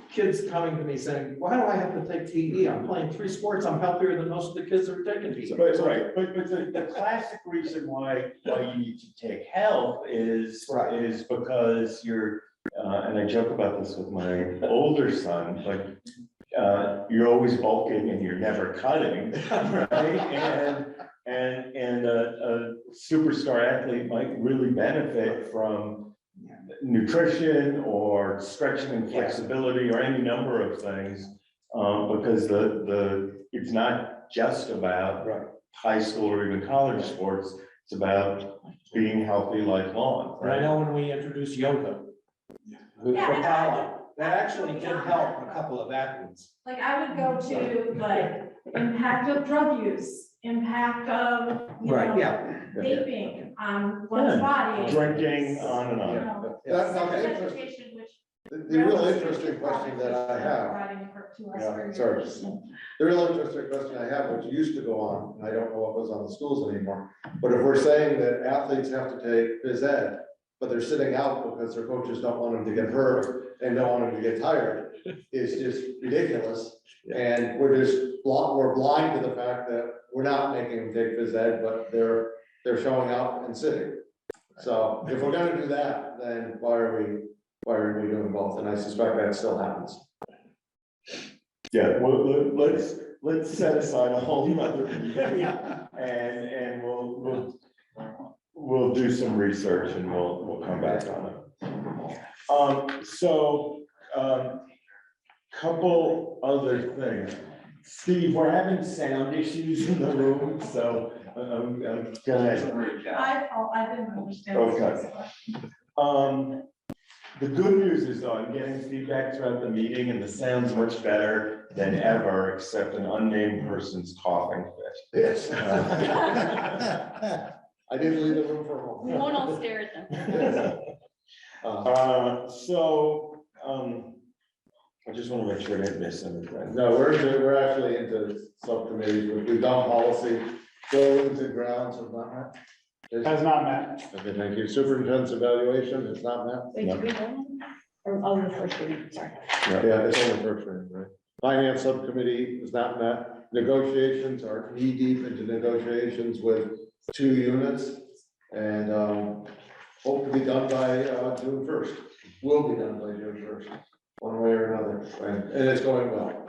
kids coming to me saying, why do I have to take PE? I'm playing 3 sports. I'm healthier than most of the kids that are taking PE. But the classic reason why you need to take health is because you're, and I joke about this with my older son, but you're always bulking and you're never cutting, right? And a superstar athlete might really benefit from nutrition or stretching and flexibility or any number of things. Because it's not just about high school or even college sports, it's about being healthy lifelong. And I know when we introduced yoga for power, that actually did help a couple of athletes. Like I would go to like impact of drug use, impact of, vaping on one's body. Drinking, on and on. You know, That's not sex interesting. education, which The real interesting question that I have, providing to us Yeah, for sorry. years. the real interesting question I have, which used to go on, and I don't know what goes on in schools anymore, but if we're saying that athletes have to take phys ed, but they're sitting out because their coaches don't want them to get hurt and don't want them to get tired, is just ridiculous. And we're blind to the fact that we're not making them take phys ed, but they're showing up and sitting. So if we're gonna do that, then why are we doing both? And I suspect that still happens. Yeah, well, let's set aside a whole nother meeting and we'll do some research and we'll come back on it. Couple other things. Steve, we're having sound issues in the room, so go ahead. I didn't understand. Okay. The good news is though, I'm getting feedback throughout the meeting and the sound's much better than ever, except an unnamed person's coughing fit. Yes. I didn't leave the room for a We moment. won't all stare at them. I just want to make sure I didn't miss anything. No, we're actually into subcommittees. We've done policy, buildings and grounds have not met. Has not met. Okay, thank you. Superintendent's evaluation has not met. Wait, did we vote on that? Or, oh, the first reading, sorry. Yeah, it's only first reading, right? Finance subcommittee has not met. Negotiations are knee deep into negotiations with 2 units. And hope to be done by June 1st. Will be done by June 1st, one way or another. And it's going well.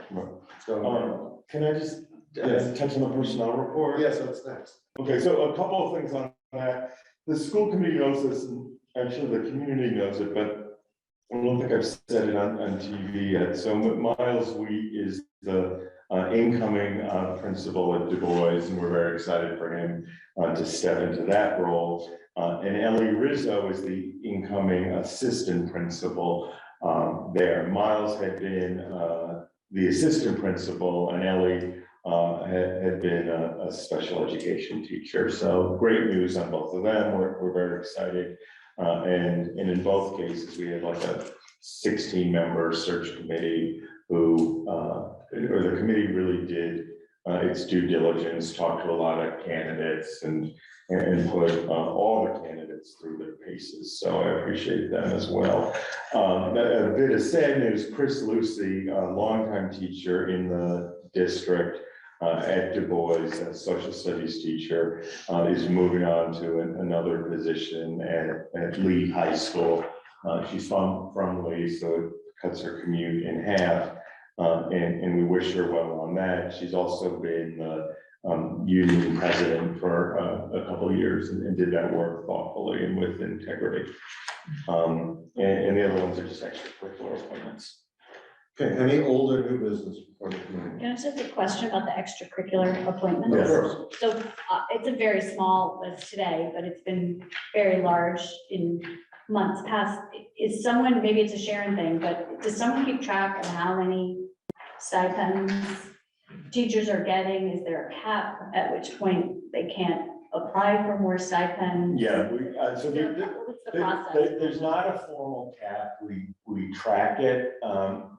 It's going well. Can I just Yes. touch on the personnel report? Yes, that's next. Okay, so a couple of things on that. The school committee knows this, and actually the community knows it, but I don't think I've said it on TV yet. So Miles Wheat is the incoming principal at Du Bois, and we're very excited for him to step into that role. And Ellie Rizzo is the incoming assistant principal there. Miles had been the assistant principal, and Ellie had been a special education teacher. So great news on both of them. We're very excited. And in both cases, we had like a 16-member search committee who, or the committee really did its due diligence, talked to a lot of candidates and put all the candidates through their paces. So I appreciate them as well. A bit of sad news, Chris Lucy, a longtime teacher in the district, at Du Bois, a social studies teacher, is moving on to another position at Lee High School. She's from Lee, so it cuts her commute in half, and we wish her well on that. She's also been union president for a couple of years and did that work thoughtfully and with integrity. And the other ones are just extracurricular appointments. Okay, any older new business before the committee? Can I just ask a question about the extracurricular appointments? Of course. So it's a very small list today, but it's been very large in months past. Is someone, maybe it's a Sharon thing, but does someone keep track of how many stipends teachers are getting? Is there a cap at which point they can't apply for more stipends? Yeah, so What's the process? there's not a formal cap. We track it.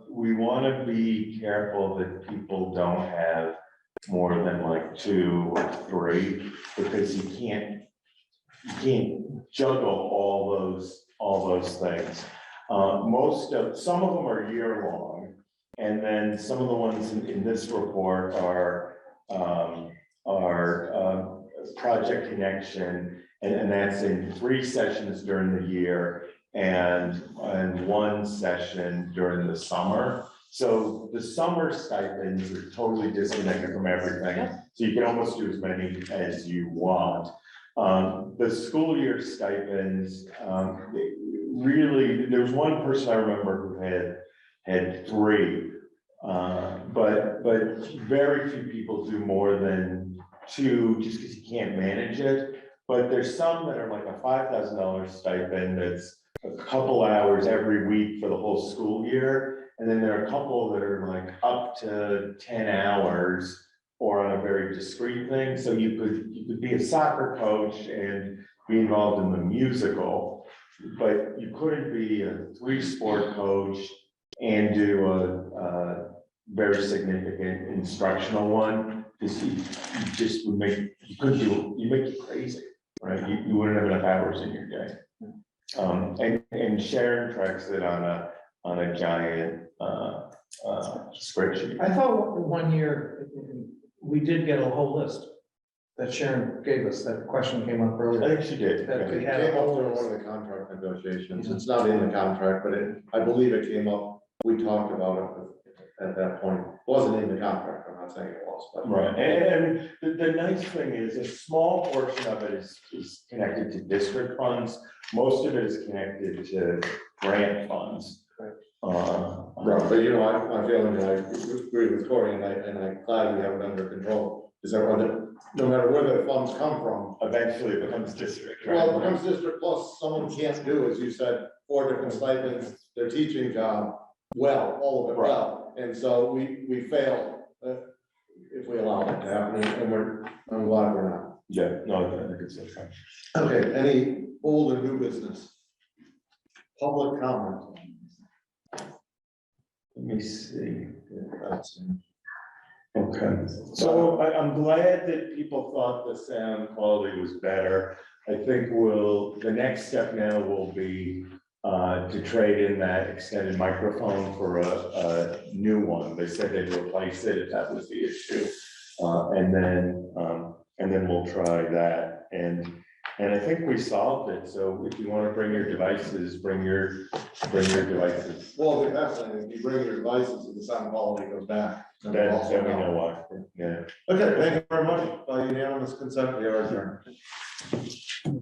We want to be careful that people don't have more than like 2 or 3, because you can't juggle all those things. Some of them are year long, and then some of the ones in this report are project connection, and that's in 3 sessions during the year and 1 session during the summer. So the summer stipends are totally disconnected from everything. So you can almost do as many as you want. The school year stipends, really, there was one person I remember who had 3. But very few people do more than 2 just because you can't manage it. But there's some that are like a $5,000 stipend that's a couple hours every week for the whole school year. And then there are a couple that are like up to 10 hours or on a very discrete thing. So you could be a soccer coach and be involved in the musical, but you couldn't be a 3-sport coach and do a very significant instructional one, because you just would make, you make you crazy, right? You wouldn't have enough hours in your day. And Sharon tracks it on a giant spreadsheet. I thought one year we did get a whole list that Sharon gave us. That question came up I earlier. think she did. That we It had a came up whole during list. one of the contract negotiations. It's not in the contract, but I believe it came up. We talked about it at that point. It wasn't in the contract. I'm not saying it was, but. Right, and the nice thing is a small portion of it is connected to district funds. Most of it is connected to grant funds. Right, but my feeling, and I agree with Corey, and I'm glad we have it under control, is that no matter where the funds come from. Eventually it becomes district, right? Well, it becomes district plus someone can't do, as you said, 4 different stipends, their teaching job, well, all of it well. And so we fail if we allow that to happen, and I'm glad we're not. Yeah, no, I think it's okay. Okay, any old or new business? Public comment? Let me see. Okay, so I'm glad that people thought the sound quality was better. I think the next step now will be to trade in that extended microphone for a new one. They said they'd replace it if that was the issue. And then we'll try that. And I think we solved it. So if you want to bring your devices, bring your devices. Well, the best thing is you bring your devices and the sound quality goes back. Then we know what, yeah. Okay, thank you very much. By unanimous consent, we are adjourned.